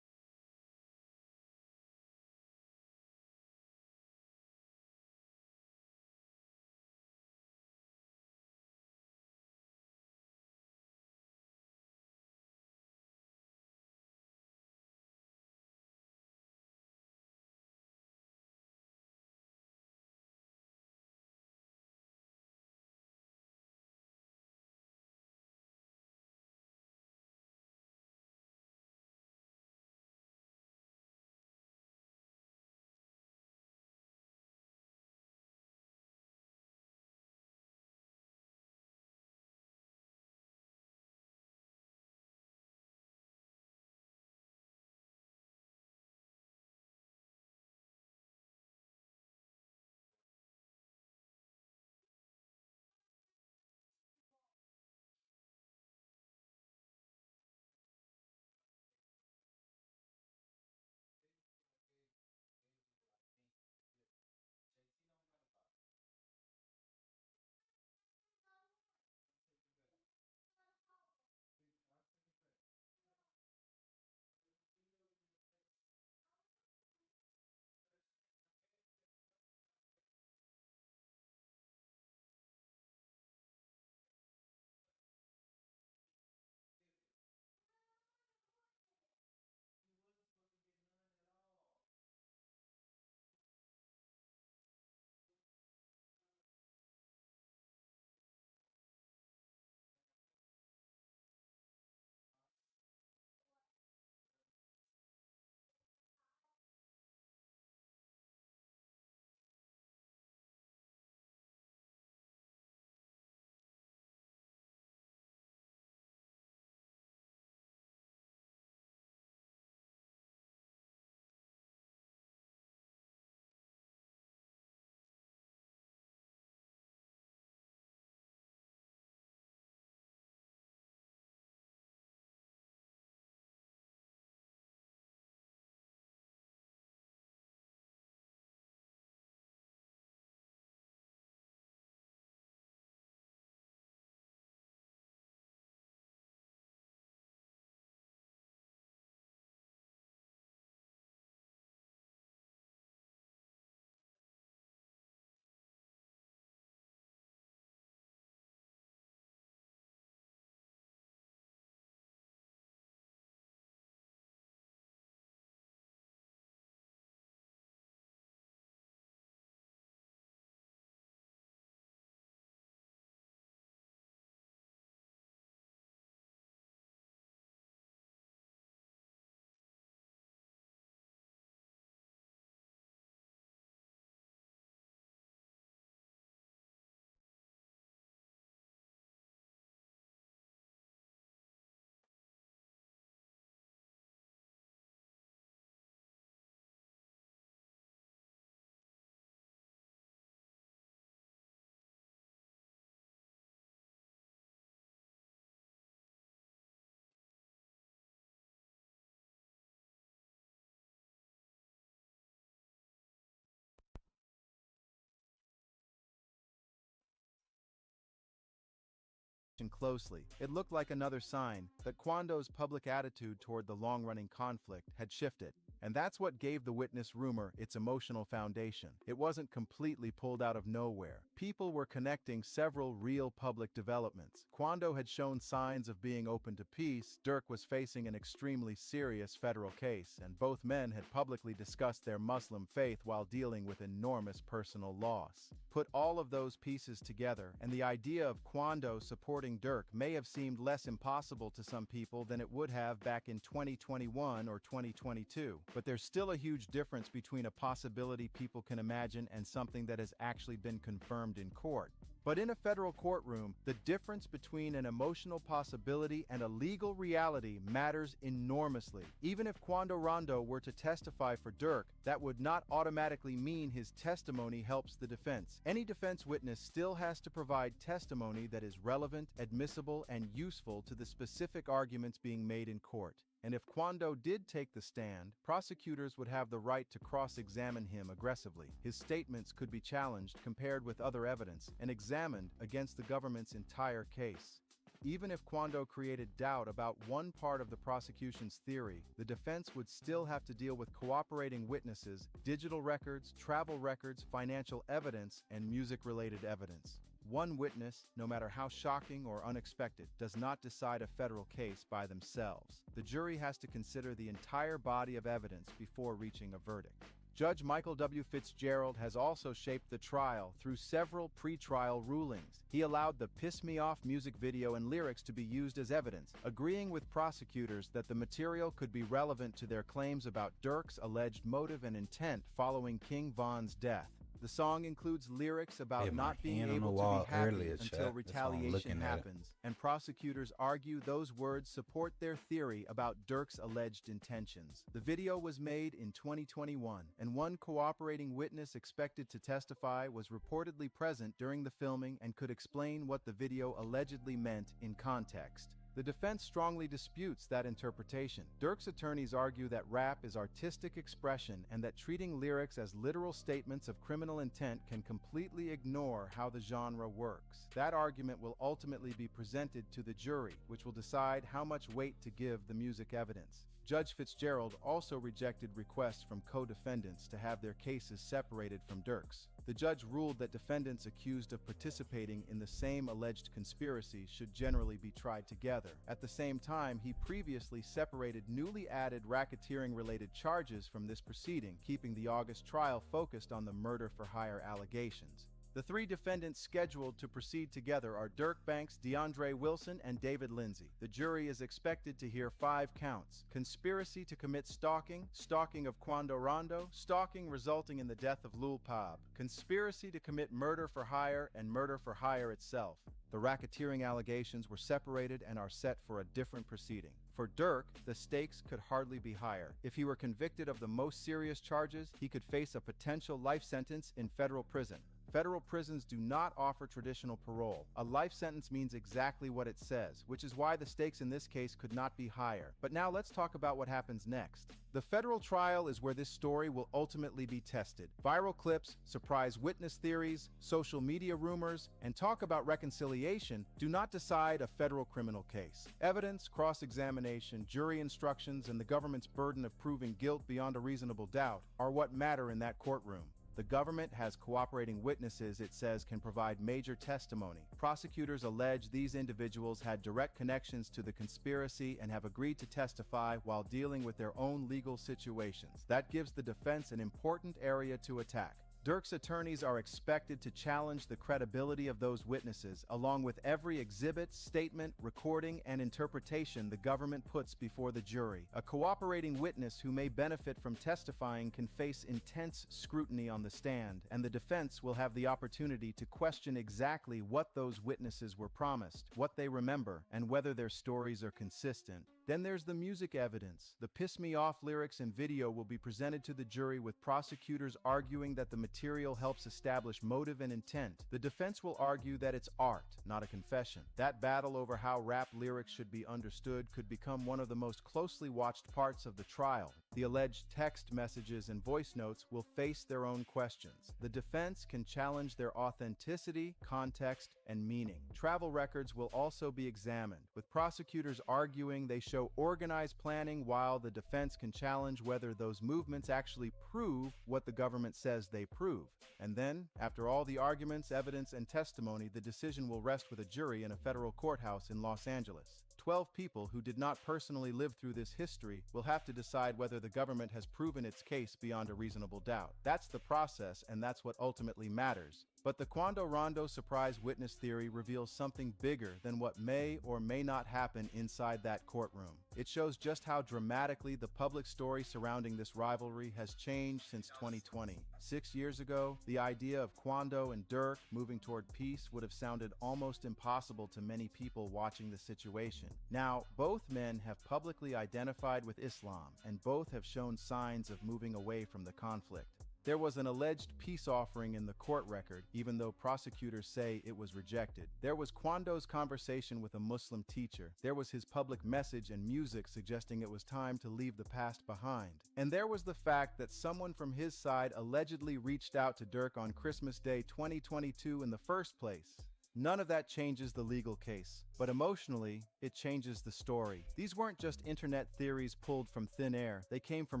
closely, it looked like another sign that Quando's public attitude toward the long-running conflict had shifted. And that's what gave the witness rumor its emotional foundation. It wasn't completely pulled out of nowhere. People were connecting several real public developments. Quando had shown signs of being open to peace, Durk was facing an extremely serious federal case, and both men had publicly discussed their Muslim faith while dealing with enormous personal loss. Put all of those pieces together, and the idea of Quando supporting Durk may have seemed less impossible to some people than it would have back in 2021 or 2022. But there's still a huge difference between a possibility people can imagine and something that has actually been confirmed in court. But in a federal courtroom, the difference between an emotional possibility and a legal reality matters enormously. Even if Quando Rondo were to testify for Durk, that would not automatically mean his testimony helps the defense. Any defense witness still has to provide testimony that is relevant, admissible, and useful to the specific arguments being made in court. And if Quando did take the stand, prosecutors would have the right to cross-examine him aggressively. His statements could be challenged, compared with other evidence, and examined against the government's entire case. Even if Quando created doubt about one part of the prosecution's theory, the defense would still have to deal with cooperating witnesses, digital records, travel records, financial evidence, and music-related evidence. One witness, no matter how shocking or unexpected, does not decide a federal case by themselves. The jury has to consider the entire body of evidence before reaching a verdict. Judge Michael W. Fitzgerald has also shaped the trial through several pre-trial rulings. He allowed the Piss Me Off music video and lyrics to be used as evidence, agreeing with prosecutors that the material could be relevant to their claims about Durk's alleged motive and intent following King Von's death. The song includes lyrics about not being able to be happy until retaliation happens, and prosecutors argue those words support their theory about Durk's alleged intentions. The video was made in 2021, and one cooperating witness expected to testify was reportedly present during the filming and could explain what the video allegedly meant in context. The defense strongly disputes that interpretation. Durk's attorneys argue that rap is artistic expression and that treating lyrics as literal statements of criminal intent can completely ignore how the genre works. That argument will ultimately be presented to the jury, which will decide how much weight to give the music evidence. Judge Fitzgerald also rejected requests from co-defendants to have their cases separated from Durk's. The judge ruled that defendants accused of participating in the same alleged conspiracy should generally be tried together. At the same time, he previously separated newly added racketeering-related charges from this proceeding, keeping the August trial focused on the murder-for-hire allegations. The three defendants scheduled to proceed together are Durk Banks, DeAndre Wilson, and David Lindsay. The jury is expected to hear 5 counts: conspiracy to commit stalking, stalking of Quando Rondo, stalking resulting in the death of Lul Pab, conspiracy to commit murder for hire, and murder for hire itself. The racketeering allegations were separated and are set for a different proceeding. For Durk, the stakes could hardly be higher. If he were convicted of the most serious charges, he could face a potential life sentence in federal prison. Federal prisons do not offer traditional parole. A life sentence means exactly what it says, which is why the stakes in this case could not be higher. But now let's talk about what happens next. The federal trial is where this story will ultimately be tested. Viral clips, surprise witness theories, social media rumors, and talk about reconciliation do not decide a federal criminal case. Evidence, cross-examination, jury instructions, and the government's burden of proving guilt beyond a reasonable doubt are what matter in that courtroom. The government has cooperating witnesses it says can provide major testimony. Prosecutors allege these individuals had direct connections to the conspiracy and have agreed to testify while dealing with their own legal situations. That gives the defense an important area to attack. Durk's attorneys are expected to challenge the credibility of those witnesses, along with every exhibit, statement, recording, and interpretation the government puts before the jury. A cooperating witness who may benefit from testifying can face intense scrutiny on the stand, and the defense will have the opportunity to question exactly what those witnesses were promised, what they remember, and whether their stories are consistent. Then there's the music evidence. The Piss Me Off lyrics and video will be presented to the jury, with prosecutors arguing that the material helps establish motive and intent. The defense will argue that it's art, not a confession. That battle over how rap lyrics should be understood could become one of the most closely watched parts of the trial. The alleged text messages and voice notes will face their own questions. The defense can challenge their authenticity, context, and meaning. Travel records will also be examined, with prosecutors arguing they show organized planning, while the defense can challenge whether those movements actually prove what the government says they prove. And then, after all the arguments, evidence, and testimony, the decision will rest with a jury in a federal courthouse in Los Angeles. 12 people who did not personally live through this history will have to decide whether the government has proven its case beyond a reasonable doubt. That's the process, and that's what ultimately matters. But the Quando Rondo surprise witness theory reveals something bigger than what may or may not happen inside that courtroom. It shows just how dramatically the public story surrounding this rivalry has changed since 2020. 6 years ago, the idea of Quando and Durk moving toward peace would have sounded almost impossible to many people watching the situation. Now, both men have publicly identified with Islam, and both have shown signs of moving away from the conflict. There was an alleged peace offering in the court record, even though prosecutors say it was rejected. There was Quando's conversation with a Muslim teacher. There was his public message and music suggesting it was time to leave the past behind. And there was the fact that someone from his side allegedly reached out to Durk on Christmas Day 2022 in the first place. None of that changes the legal case, but emotionally, it changes the story. These weren't just internet theories pulled from thin air. They came from...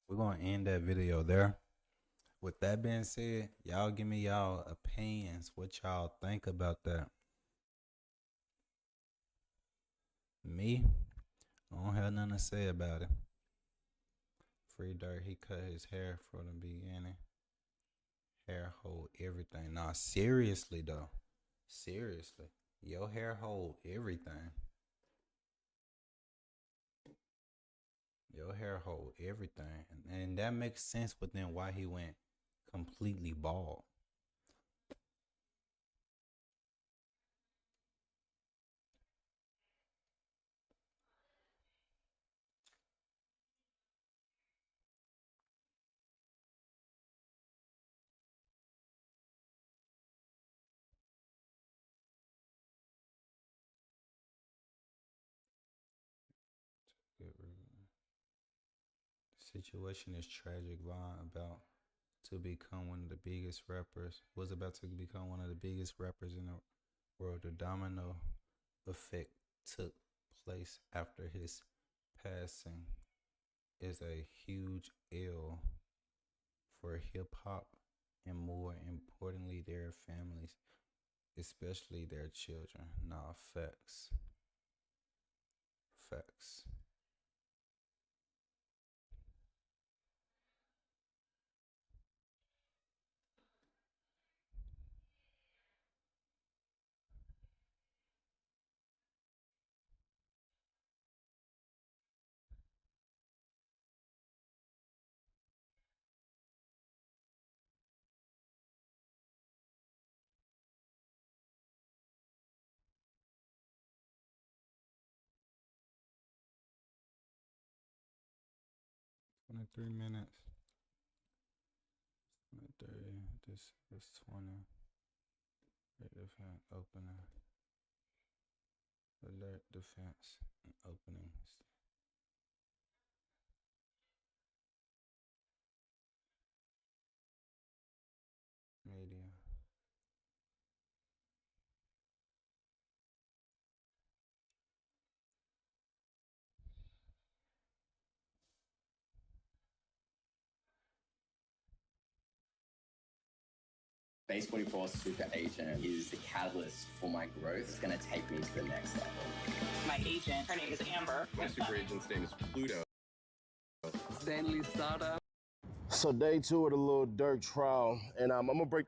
We're going to end that video there. With that being said, y'all give me y'all opinions, what y'all think about that. Me, I don't have nothing to say about it. Free Durk, he cut his hair from the beginning. Hair hold everything. Nah, seriously though. Seriously. Your hair hold everything. Your hair hold everything. And that makes sense within why he went completely bald. The situation is tragic. Vaughn about to become one of the biggest rappers, was about to become one of the biggest rappers in the world. The domino effect took place after his passing is a huge L for hip hop and, more importantly, their families, especially their children. Nah, facts. Facts. In 3 minutes. 30. This is 20. Defense opening. Alert defense and openings. Media. Base 44 Super Agent is the catalyst for my growth. It's going to take me to the next level. My agent, her name is Amber. My super agent's name is Pluto. Stanley Sada. So day 2 of the Lil Durk trial, and I'm going to break.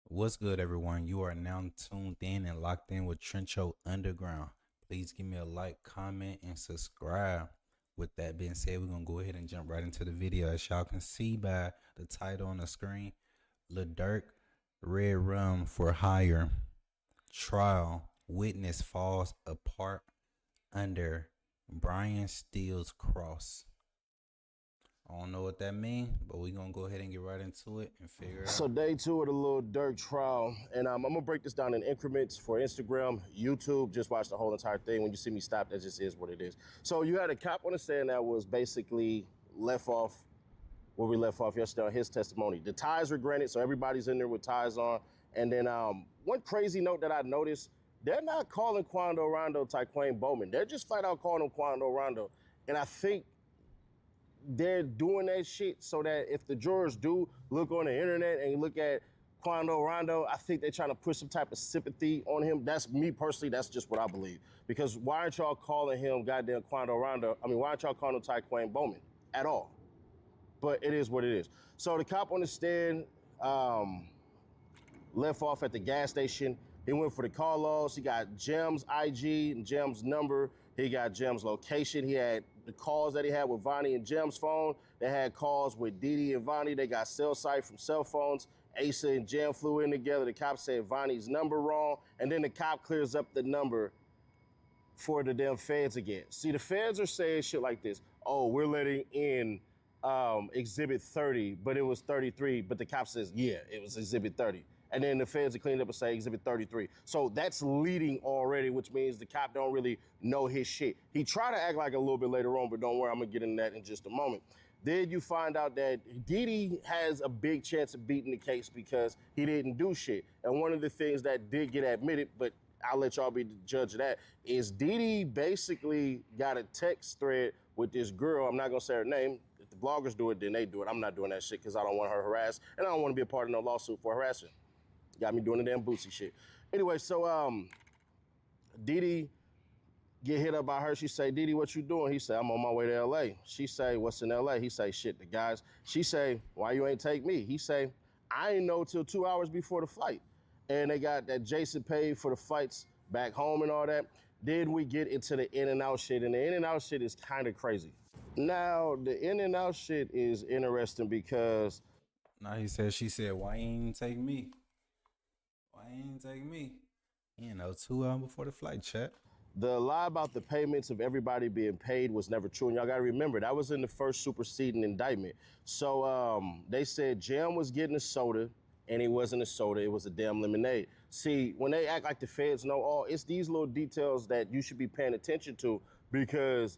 What's good, everyone? You are now tuned in and locked in with Trencho Underground. Please give me a like, comment, and subscribe. With that being said, we're going to go ahead and jump right into the video. As y'all can see by the title on the screen, Lil Durk, Red Rum for Hire trial. Witness falls apart under Brian Steele's cross. I don't know what that means, but we're going to go ahead and get right into it and figure it So out. day 2 of the Lil Durk trial, and I'm gonna break this down in increments for Instagram, YouTube. Just watch the whole entire thing. When you see me stop, that just is what it is. So you had a cop on the stand that was basically left off where we left off yesterday on his testimony. The ties were granted, so everybody's in there with ties on. And then one crazy note that I noticed, they're not calling Quando Rondo Taquain Bowman. They're just flat out calling him Quando Rondo. And I think they're doing that shit so that if the jurors do look on the internet and look at Quando Rondo, I think they're trying to push some type of sympathy on him. That's me personally, that's just what I believe. Because why aren't y'all calling him goddamn Quando Rondo? I mean, why aren't y'all calling him Taquain Bowman at all? But it is what it is. So the cop on the stand left off at the gas station. He went for the call logs. He got Jem's IG and Jem's number. He got Jem's location. He had the calls that he had with Vonnie and Jem's phone. They had calls with Didi and Vonnie. They got cell site from cell phones. Asa and Jem flew in together. The cop said Vonnie's number wrong. And then the cop clears up the number for the damn feds again. See, the feds are saying shit like this. Oh, we're letting in Exhibit 30, but it was 33. But the cop says, yeah, it was Exhibit 30. And then the feds are cleaning up and say Exhibit 33. So that's leading already, which means the cop don't really know his shit. He tried to act like a little bit later on, but don't worry, I'm gonna get into that in just a moment. Then you find out that Didi has a big chance of beating the case because he didn't do shit. And one of the things that did get admitted, but I'll let y'all be the judge of that, is Didi basically got a text thread with this girl. I'm not gonna say her name. If the bloggers do it, then they do it. I'm not doing that shit because I don't want her harassed, and I don't want to be a part of no lawsuit for harassment. Got me doing the damn Boosie shit. Anyway, so Didi get hit up by her. She say, Didi, what you doing? He say, I'm on my way to LA. She say, what's in LA? He say, shit, the guys. She say, why you ain't take me? He say, I ain't know till 2 hours before the flight. And they got that Jason paid for the flights back home and all that. Then we get into the In-N-Out shit, and the In-N-Out shit is kind of crazy. Now, the In-N-Out shit is interesting because... Now she said, why you ain't take me? Why you ain't take me? 2 hours before the flight, chat. The lie about the payments of everybody being paid was never true. And y'all gotta remember, that was in the first superseding indictment. So they said Jem was getting a soda, and it wasn't a soda, it was a damn lemonade. See, when they act like the feds know all, it's these little details that you should be paying attention to because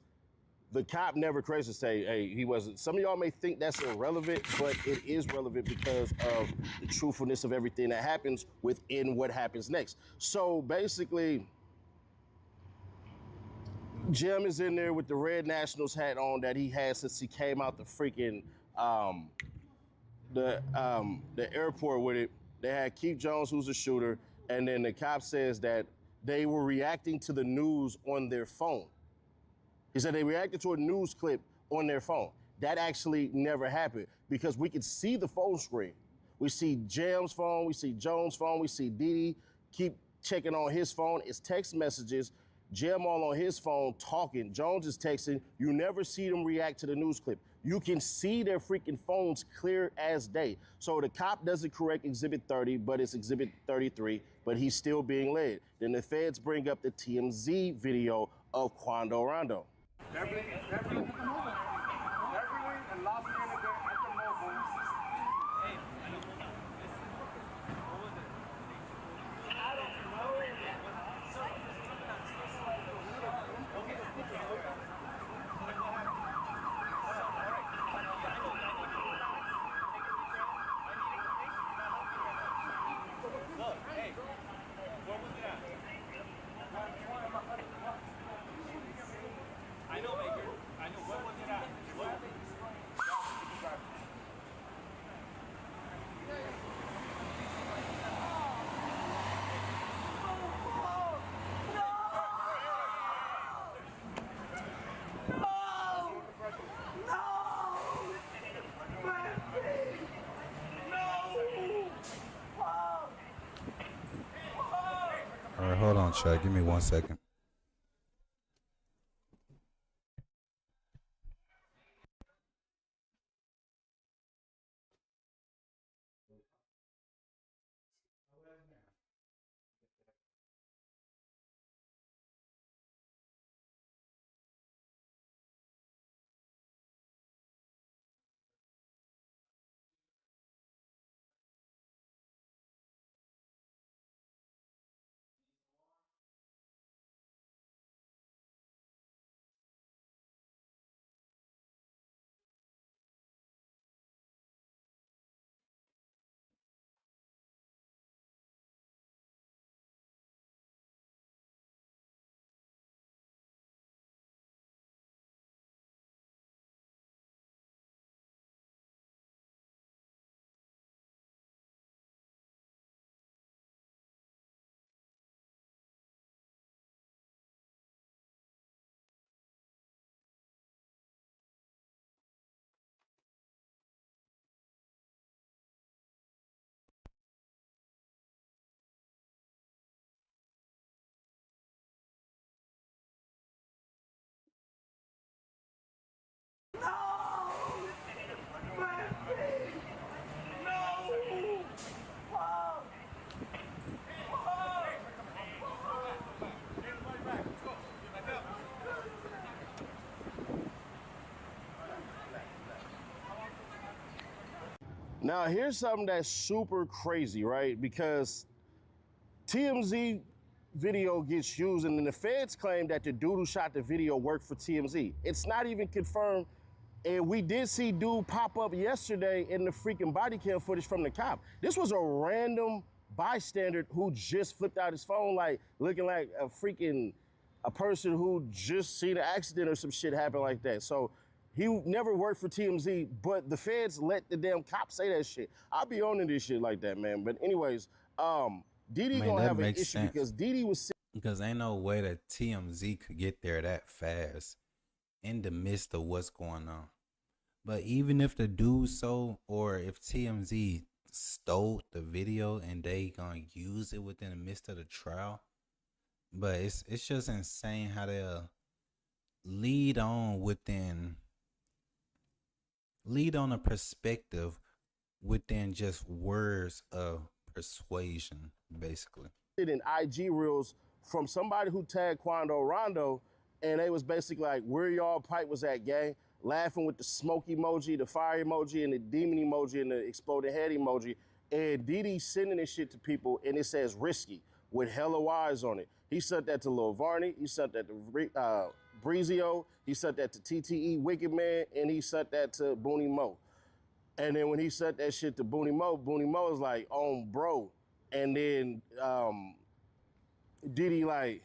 the cop never crazy say, hey, he wasn't. Some of y'all may think that's irrelevant, but it is relevant because of the truthfulness of everything that happens within what happens next. So basically, Jem is in there with the Red Nationals hat on that he had since he came out the freaking the airport with it. They had Keith Jones, who's a shooter, and then the cop says that they were reacting to the news on their phone. He said they reacted to a news clip on their phone. That actually never happened because we could see the phone screen. We see Jem's phone, we see Jones' phone, we see Didi keep checking on his phone. It's text messages. Jem all on his phone talking. Jones is texting. You never see them react to the news clip. You can see their freaking phones clear as day. So the cop doesn't correct Exhibit 30, but it's Exhibit 33, but he's still being led. Then the feds bring up the TMZ video of Quando Rondo. All right, hold on, chat. Give me 1 second. Now, here's something that's super crazy, right? Because TMZ video gets used, and then the feds claim that the dude who shot the video worked for TMZ. It's not even confirmed, and we did see dude pop up yesterday in the freaking body cam footage from the cop. This was a random bystander who just flipped out his phone, like looking like a person who just seen an accident or some shit happen like that. So he never worked for TMZ, but the feds let the damn cop say that shit. I'll be owning this shit like that, man. But anyways, Diddy gonna have an issue sense. because Diddy was Because ain't no way that TMZ could get there that fast in the midst of what's going on. But even if the dude sold, or if TMZ stole the video and they gonna use it within the midst of the trial, but it's just insane how they'll lead on a perspective within just words of persuasion, basically. in IG reels from somebody who tagged Quando Rondo, and they was basically like, where y'all pipe was at, gang? Laughing with the smoke emoji, the fire emoji, and the demon emoji, and the exploding head emoji. And Diddy sending this shit to people, and it says risky with hella Y's on it. He sent that to Lil Varney, he sent that to Breezio, he sent that to TTE Wicked Man, and he sent that to Booney Mo. And then when he sent that shit to Booney Mo was like, oh, bro. And then Diddy like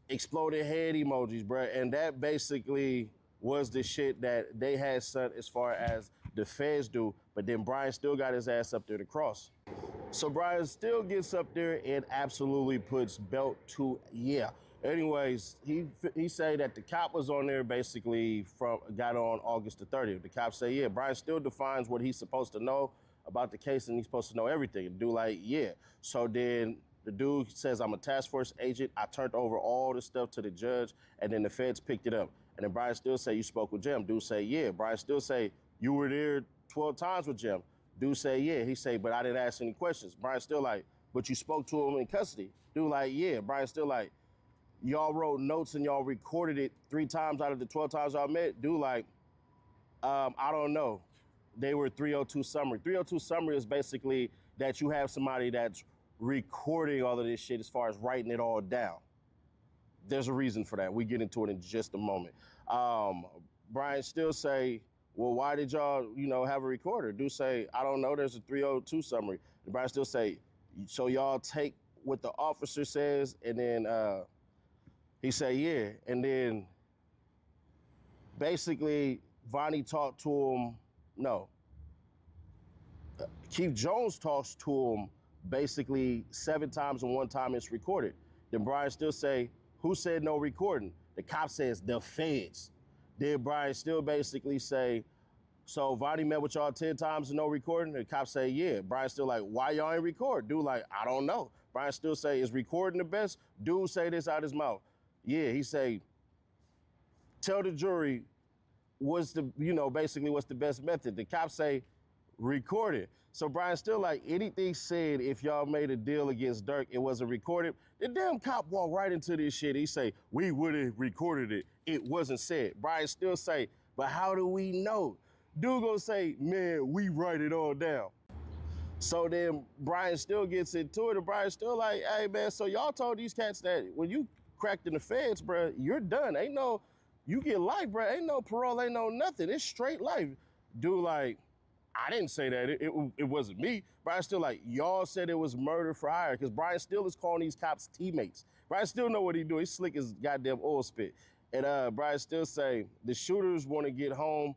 exploded head emojis, bro. And that basically was the shit that they had sent as far as the feds do. But then Brian still got his ass up there to cross. So Brian still gets up there and absolutely puts belt to yeah. Anyways, he said that the cop was on there basically got on August the 30th. The cop say, yeah, Brian still defines what he's supposed to know about the case, and he's supposed to know everything. The dude like, yeah. So then the dude says, I'm a task force agent. I turned over all this stuff to the judge, and then the feds picked it up. And then Brian still say, you spoke with Jim. Dude say, yeah. Brian still say, you were there 12 times with Jim. Dude say, yeah. He say, but I didn't ask any questions. Brian still like, but you spoke to him in custody. Dude like, yeah. Brian still like, y'all wrote notes and y'all recorded it 3 times out of the 12 times y'all met. Dude like, I don't know. They were 302 summary. 302 summary is basically that you have somebody that's recording all of this shit as far as writing it all down. There's a reason for that. We get into it in just a moment. Brian still say, well, why did y'all, have a recorder? Dude say, I don't know, there's a 302 summary. And Brian still say, so y'all take what the officer says, and then he say, yeah. And then basically Vonnie talked to him, no. Keith Jones talks to him basically 7 times, and 1 time it's recorded. Then Brian still say, who said no recording? The cop says, the feds. Then Brian still basically say, so Vonnie met with y'all 10 times and no recording? The cop say, yeah. Brian still like, why y'all ain't record? Dude like, I don't know. Brian still say, is recording the best? Dude say this out his mouth. Yeah, he say, tell the jury basically what's the best method. The cops say, record it. So Brian still like, anything said if y'all made a deal against Dirk, it wasn't recorded. The damn cop walked right into this shit. He say, we would have recorded it. It wasn't said. Brian still say, but how do we know? Dude gonna say, man, we write it all down. So then Brian still gets into it, and Brian still like, hey man, so y'all told these cats that when you cracked in the feds, bro, you're done. Ain't no, you get life, bro. Ain't no parole, ain't no nothing. It's straight life. Dude like, I didn't say that. It wasn't me. Brian still like, y'all said it was murder for hire, because Brian still is calling these cops teammates. Brian still know what he do. He's slick as goddamn oil spit. And Brian still say, the shooters want to get home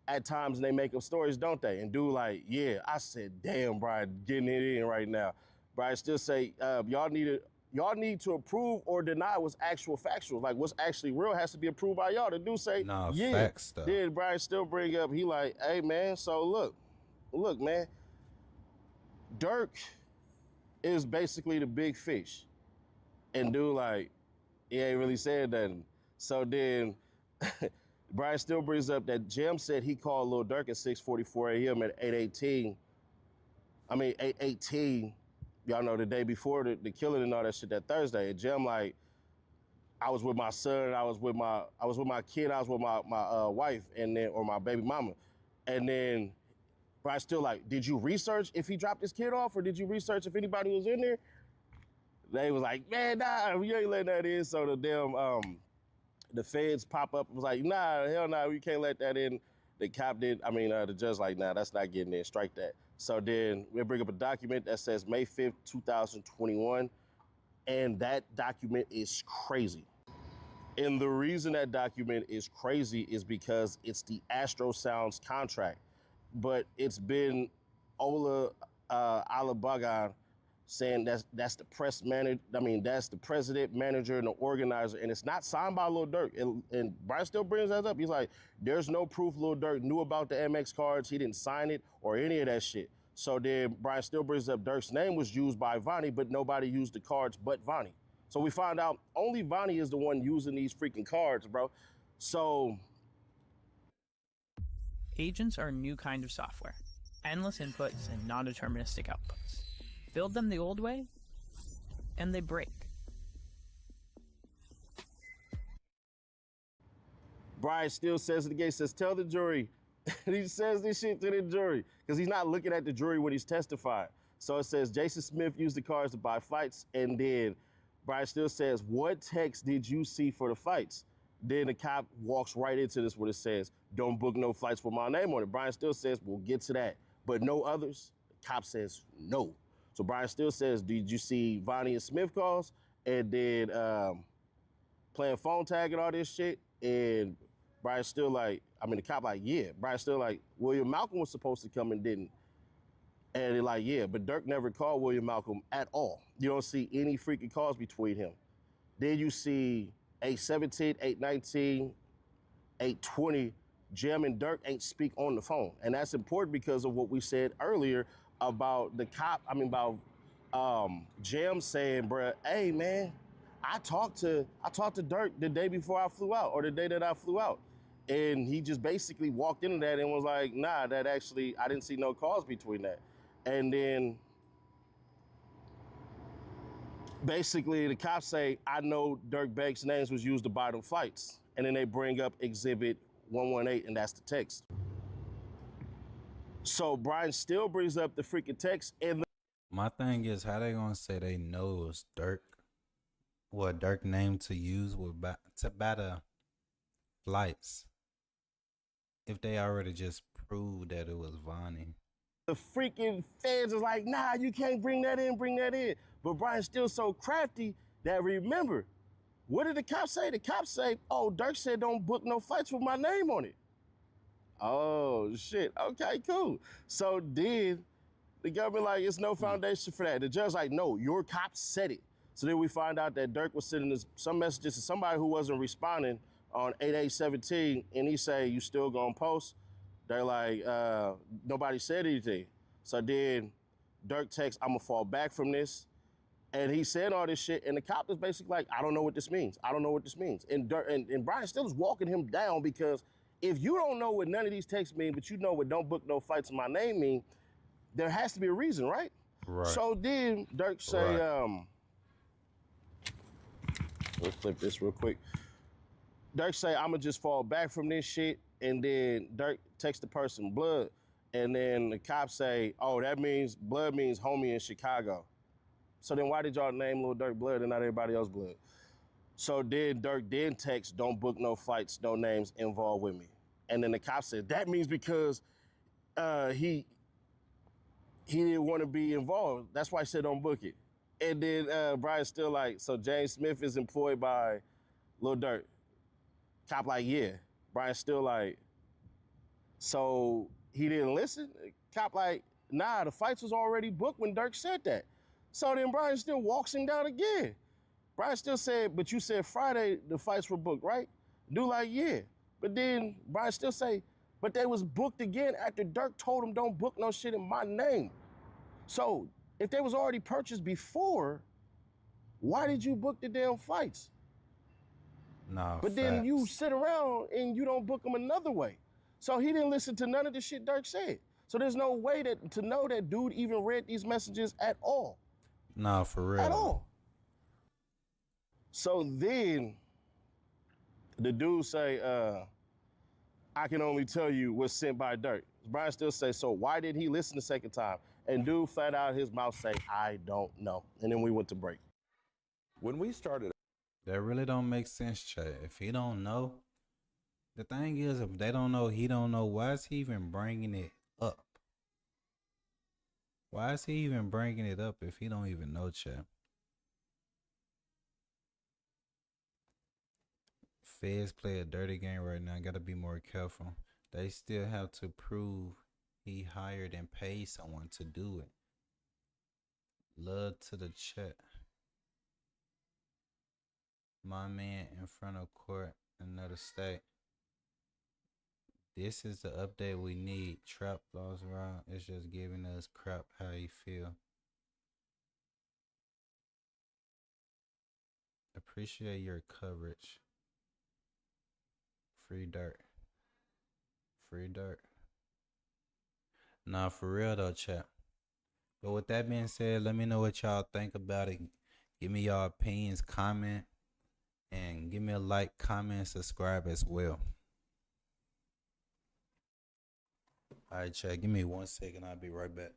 at times and they make up stories, don't they? And dude like, yeah. I said, damn, Brian, getting it in right now. Brian still say, y'all need to approve or deny what's actual factual. Like what's actually real has to be approved by y'all. The dude say, nah, yeah. Facts stuff. Then Brian still bring up, he like, hey man, so look, man, Dirk is basically the big fish. And dude like, he ain't really said nothing. So then Brian still brings up that Jim said he called Lil Durk at 6:44 a.m. at 8:18. 8:18. Y'all know the day before the killing and all that shit, that Thursday. And Jim like, I was with my son, I was with my kid, I was with my wife, and then, or my baby mama. And then Brian still like, did you research if he dropped his kid off, or did you research if anybody was in there? They was like, man, nah, we ain't letting that in. So the damn, the feds pop up and was like, nah, hell nah, we can't let that in. The judge like, nah, that's not getting in, strike that. So then we bring up a document that says May 5th, 2021, and that document is crazy. And the reason that document is crazy is because it's the Astro Sounds contract. But it's been Ola Alabagan saying that's the press manager. That's the president, manager, and the organizer, and it's not signed by Lil Durk. And Brian still brings that up. He's like, there's no proof Lil Durk knew about the MX cards. He didn't sign it or any of that shit. So then Brian still brings up Durk's name was used by Vonnie, but nobody used the cards but Vonnie. So we found out only Vonnie is the one using these freaking cards, bro. So agents are a new kind of software. Endless inputs and non-deterministic outputs. Build them the old way, and they break. Brian still says it again, says, tell the jury. He says this shit to the jury because he's not looking at the jury when he's testifying. So it says Jason Smith used the cards to buy fights, and then Brian still says, what text did you see for the fights? Then the cop walks right into this where it says, don't book no flights with my name on it. Brian still says, we'll get to that, but no others. The cop says no. So Brian still says, did you see Vonnie and Smith calls? And then playing phone tag and all this shit. And Brian still like, the cop like, yeah. Brian still like, William Malcolm was supposed to come and didn't. And they're like, yeah, but Durk never called William Malcolm at all. You don't see any freaking calls between him. Then you see 817, 819, 820, Jam and Durk ain't speak on the phone. And that's important because of what we said earlier about the cop, Jam saying, bruh, hey man, I talked to Durk the day before I flew out, or the day that I flew out. And he just basically walked into that and was like, nah, that actually, I didn't see no calls between that. And then basically the cops say, I know Durk Banks' names was used to buy them flights. And then they bring up Exhibit 118, and that's the text. So Brian still brings up the freaking text. And my thing is, how they gonna say they know it was Durk? What Durk name to use to buy the flights? If they already just proved that it was Vonnie. The freaking feds is like, nah, you can't bring that in. But Brian's still so crafty that, remember, what did the cops say? The cops say, oh, Durk said don't book no flights with my name on it. Oh, shit. Okay, cool. So then the government like, it's no foundation for that. The judge like, no, your cop said it. So then we find out that Durk was sending some messages to somebody who wasn't responding on 8817, and he say, you still gonna post? They're like, nobody said anything. So then Durk texts, I'm gonna fall back from this. And he said all this shit, and the cop is basically like, I don't know what this means. And Brian still is walking him down because if you don't know what none of these texts mean, but you know what don't book no flights in my name mean, there has to be a reason, right? Right. So then Durk say, let's flip this real quick. Durk say, I'ma just fall back from this shit, and then Durk texts the person blood, and then the cops say, oh, that means blood means homie in Chicago. So then why did y'all name Lil Durk Blood and not everybody else Blood? So then Durk then texts, don't book no flights, no names involved with me. And then the cop said, that means because he didn't want to be involved. That's why he said don't book it. And then Brian's still like, so James Smith is employed by Lil Durk. Cop like, yeah. Brian's still like, so he didn't listen? Cop like, nah, the fights was already booked when Durk said that. So then Brian still walks him down again. Brian still said, but you said Friday the fights were booked, right? Dude like, yeah. But then Brian still say, but they was booked again after Durk told him don't book no shit in my name. So if they was already purchased before, why did you book the damn fights? Nah, but then you sit around and you don't book them another way. So he didn't listen to none of the shit Durk said. So there's no way to know that dude even read these messages at all. Nah, for real. At all. So then the dude say, I can only tell you what's sent by Durk. Brian still say, so why did he listen the second time? And dude flat out his mouth say, I don't know. And then we went to break. When we started, that really don't make sense, Chad. If he don't know, the thing is, if they don't know, he don't know. Why is he even bringing it up? Why is he even bringing it up if he don't even know, Chad? Feds play a dirty game right now. Gotta be more careful. They still have to prove he hired and paid someone to do it. Love to the chat. My man in front of court, another state. This is the update we need. Trap laws around. It's just giving us crap how you feel. Appreciate your coverage. Free dirt. Free dirt. Nah, for real though, chat. But with that being said, let me know what y'all think about it. Give me y'all opinions, comment, and give me a like, comment, subscribe as well. Alright, chat, give me 1 second. I'll be right back.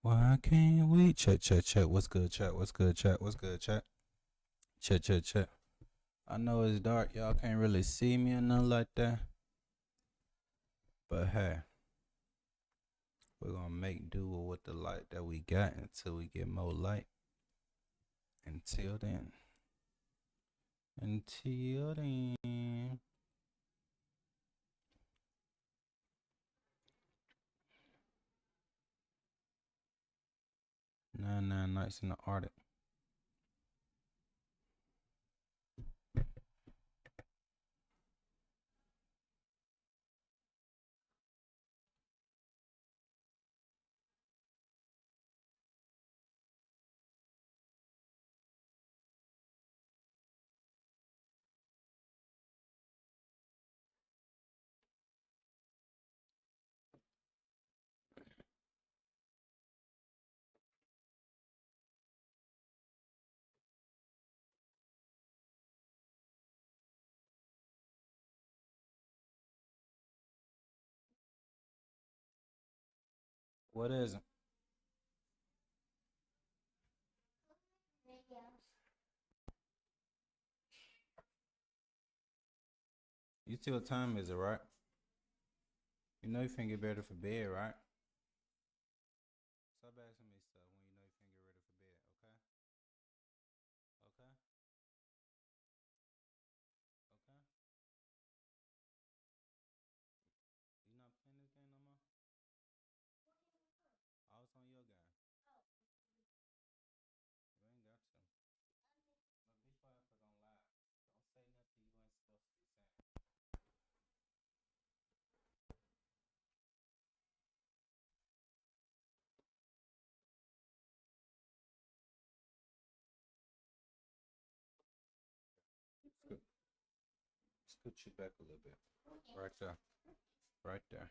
Why can't we? Check. What's good, chat? What's good, chat? Check. I know it's dark. Y'all can't really see me or nothing like that. But hey, we're gonna make do with the light that we got until we get more light. Until then. Until then. 99 Nights in the Arctic. What is it? You see what time is it, right? You know you finna get ready for bed, right? Stop asking me stuff when you know you finna get ready for bed, okay? Okay? Okay? You not playing this game no more? I was on your game. You ain't got to. But be quiet for gonna lie. Don't say nothing you ain't supposed to be saying. Scoot you back a little bit. Right there. Right there.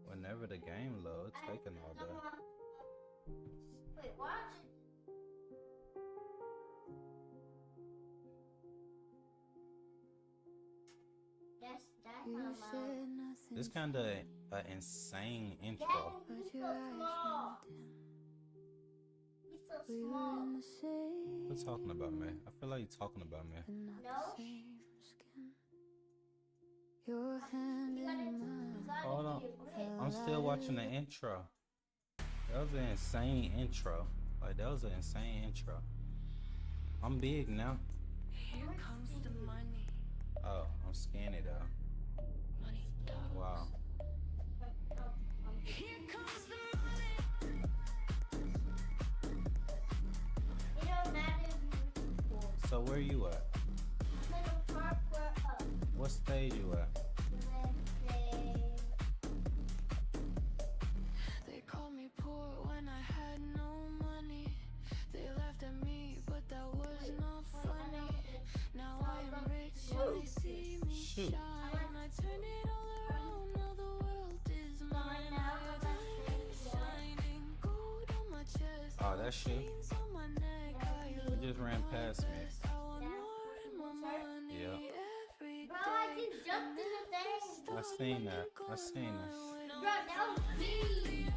Whenever the game loads, it's taking all day. Wait, watch it. That's my mom. This kind of an insane intro. He's so small. He's so small. What's talking about me? I feel like you're talking about me. No. Your hand in mine. Hold on. I'm still watching the intro. That was an insane intro. Like, that was an insane intro. I'm big now. Here comes the money. Oh, I'm scanning it out. Money talks. Wow. Here comes the money. It don't matter if you're poor. So where you at? I'm in a park where What stage you at? They called me poor when I had no money. They laughed at me, but that was not funny. Now I am rich and they see me shine. I turn it all around, now the world is mine. I have diamonds shining, gold on my chest. Oh, that's you. Chains on my neck. I You just ran past me. I want more and more money. Yeah. Every Bro, I just jumped in the thing. I seen that. I seen that. Bro, that was me.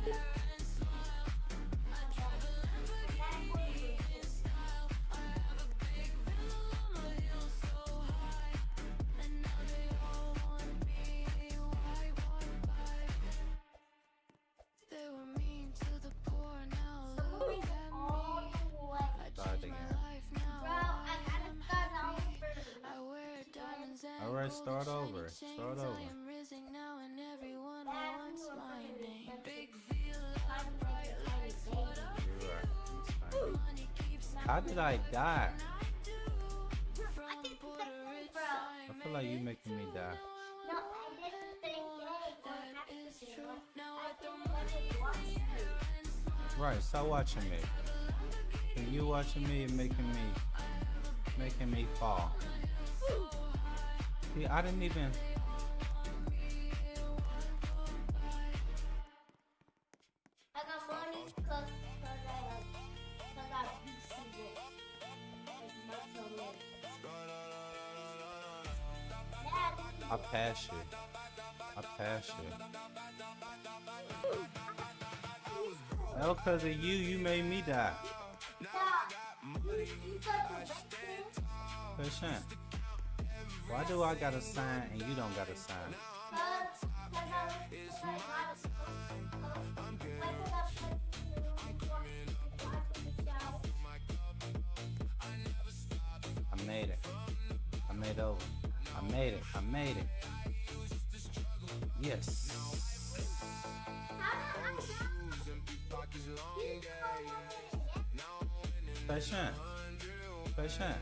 They were mean to the poor, now look at me. Start again. Bro, I gotta start over. I wear diamonds and Alright, start over. Start over. I am rising now and everyone wants my name. Big villa, bright lights, what up? You're right. It's fine. Money keeps How did I die? I think the thing, bro. I feel like you making me die. No, I did the same thing. that is true. Now I throw Right, stop watching me. When you watching me, it making me fall. See, I didn't even. I got money because I beat people. Like muscle men. I pass you. I pass you. That was because of you. You made me die. Percent. Why do I got a sign and you don't got a sign? I made it. I made over. I made it. I made it. Yes. Patient. Patient.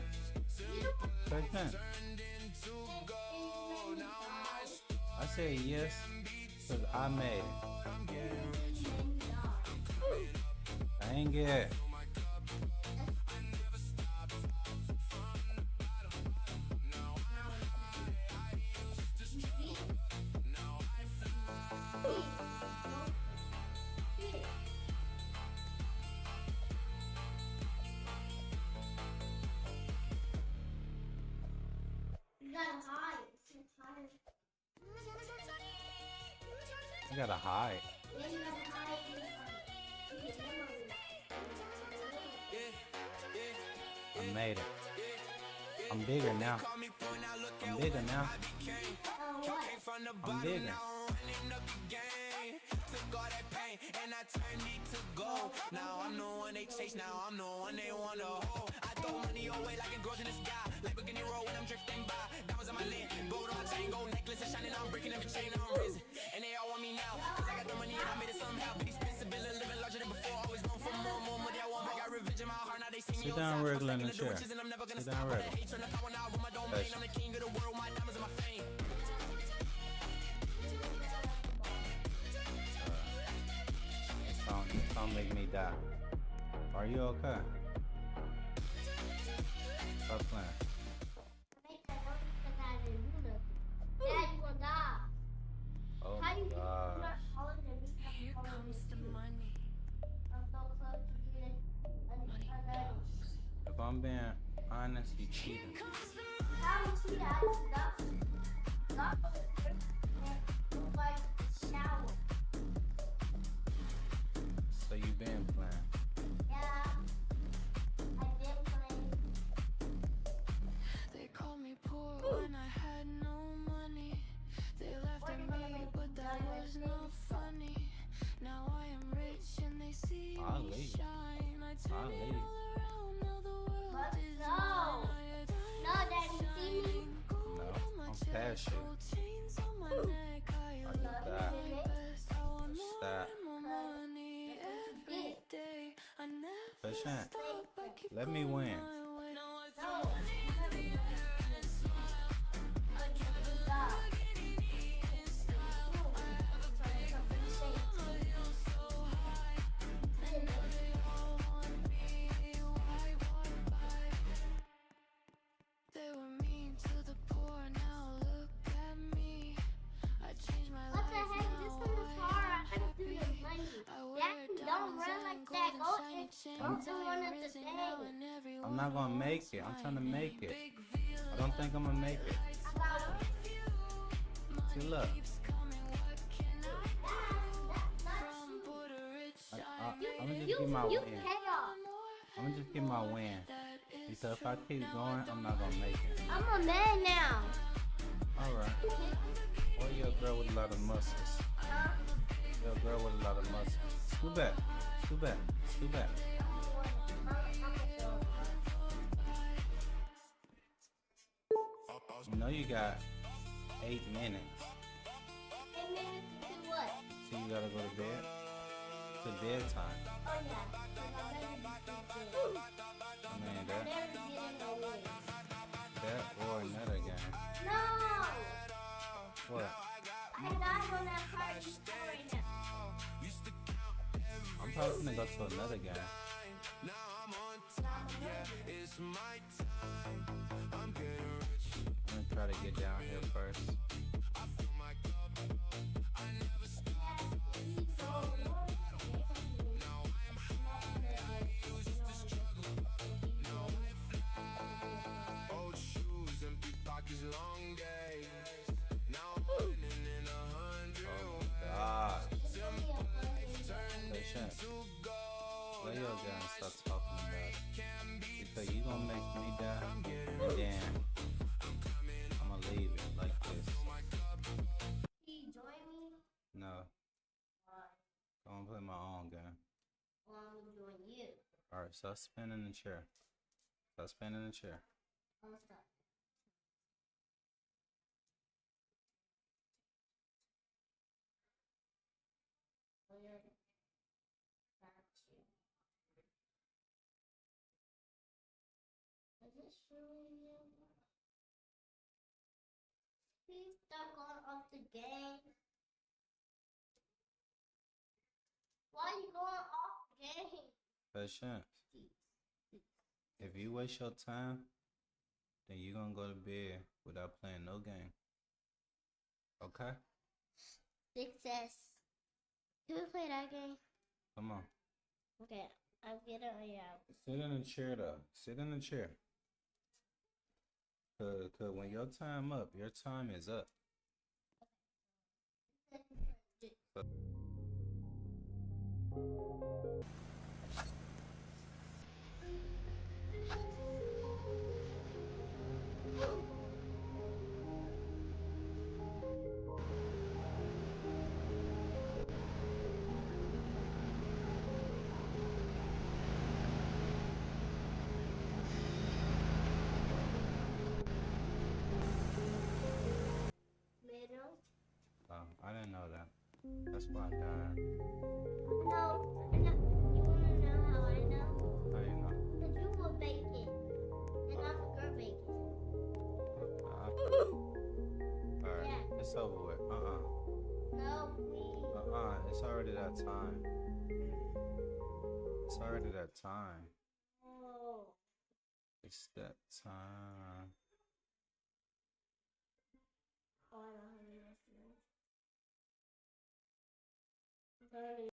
Patient. I said yes because I made it. Dang it. I gotta hide. I made it. I'm bigger now. I'm bigger now. I'm bigger. Now I'm the one they chase, now I'm the one they wanna hold. I throw money away like a girl in the sky. Like beginning roll when I'm drifting by. Diamonds on my lid, gold on my chain, gold necklace is shining. I'm breaking every chain, I'm risen. And they all want me now, cause I got the money and I made it somehow. Big expensive, living larger than before. Always going for more money I want. I got revenge in my heart, now they see me. Sit down regular in the chair. Sit down regular. I'm the king of the world, my diamonds and my fame. Don't make me die. Are you okay? Stop playing. Oh my God. Here comes the money. If I'm being honest, you cheating. So you been playing? Yeah, I've been playing. They called me poor when I had no money. They laughed at me, but that was not funny. Now I am rich and they see me shine. I turn it all around, now the world is mine. No, Daddy, see me? No, I'm past you. Chains on my neck, I look my best. I want more and more money every day. I never Patient. stop, I keep Let me win. my way. No, I throw money in the air and smile. I drive a Lamborghini in style. I have a plane, I've been on a hill so high. And now they all want me, why walk by? They were mean to the poor, now look at me. I changed my life. What the heck? This one is hard. I have to do the money. Don't run like that. Go and do one of the things. I'm not gonna make it. I'm trying to make it. I don't think I'm gonna make it. See, look. I'm gonna just get my win. I'm gonna just get my win. Because if I keep going, I'm not gonna make it. I'm a man now. Alright. Or you're a girl with a lot of muscles. You're a girl with a lot of muscles. Scoot back. Scoot back. Scoot back. You know you got 8 minutes. 8 minutes to do what? So you gotta go to bed. It's bedtime. Oh yeah. I mean that or another game. No! What? I died on that party right now. I'm probably gonna go to another game. I'm gonna try to get down here first. Old shoes, empty pockets, long days. Now I'm running in 100. God. Turned into gold. real guy and start talking about it. Because you gonna make me die, and then I'ma leave it like this. Can you join me? No, Why? I'm gonna play my own game. Well, I'm gonna join you. Alright, stop spinning the chair. Stop spinning the chair. I'll stop. Oh, yeah. Got you. Is this really you? Please stop going off the game. Why are you going off the game? Patience. If you waste your time, then you're gonna go to bed without playing no game. Okay? Success. Can we play that game? Come on. Okay, I'm getting out. Sit in the chair though. Sit in the chair. Cause when your time up, your time is up. Middle. I didn't know that. That's why I died. No, you wanna know how I know? How you know? Because you were baking, and I'm a girl baking. Alright, Yeah. it's over with. No, please. It's already that time. It's already that time. Oh. It's that time. Oh, I don't have any listeners.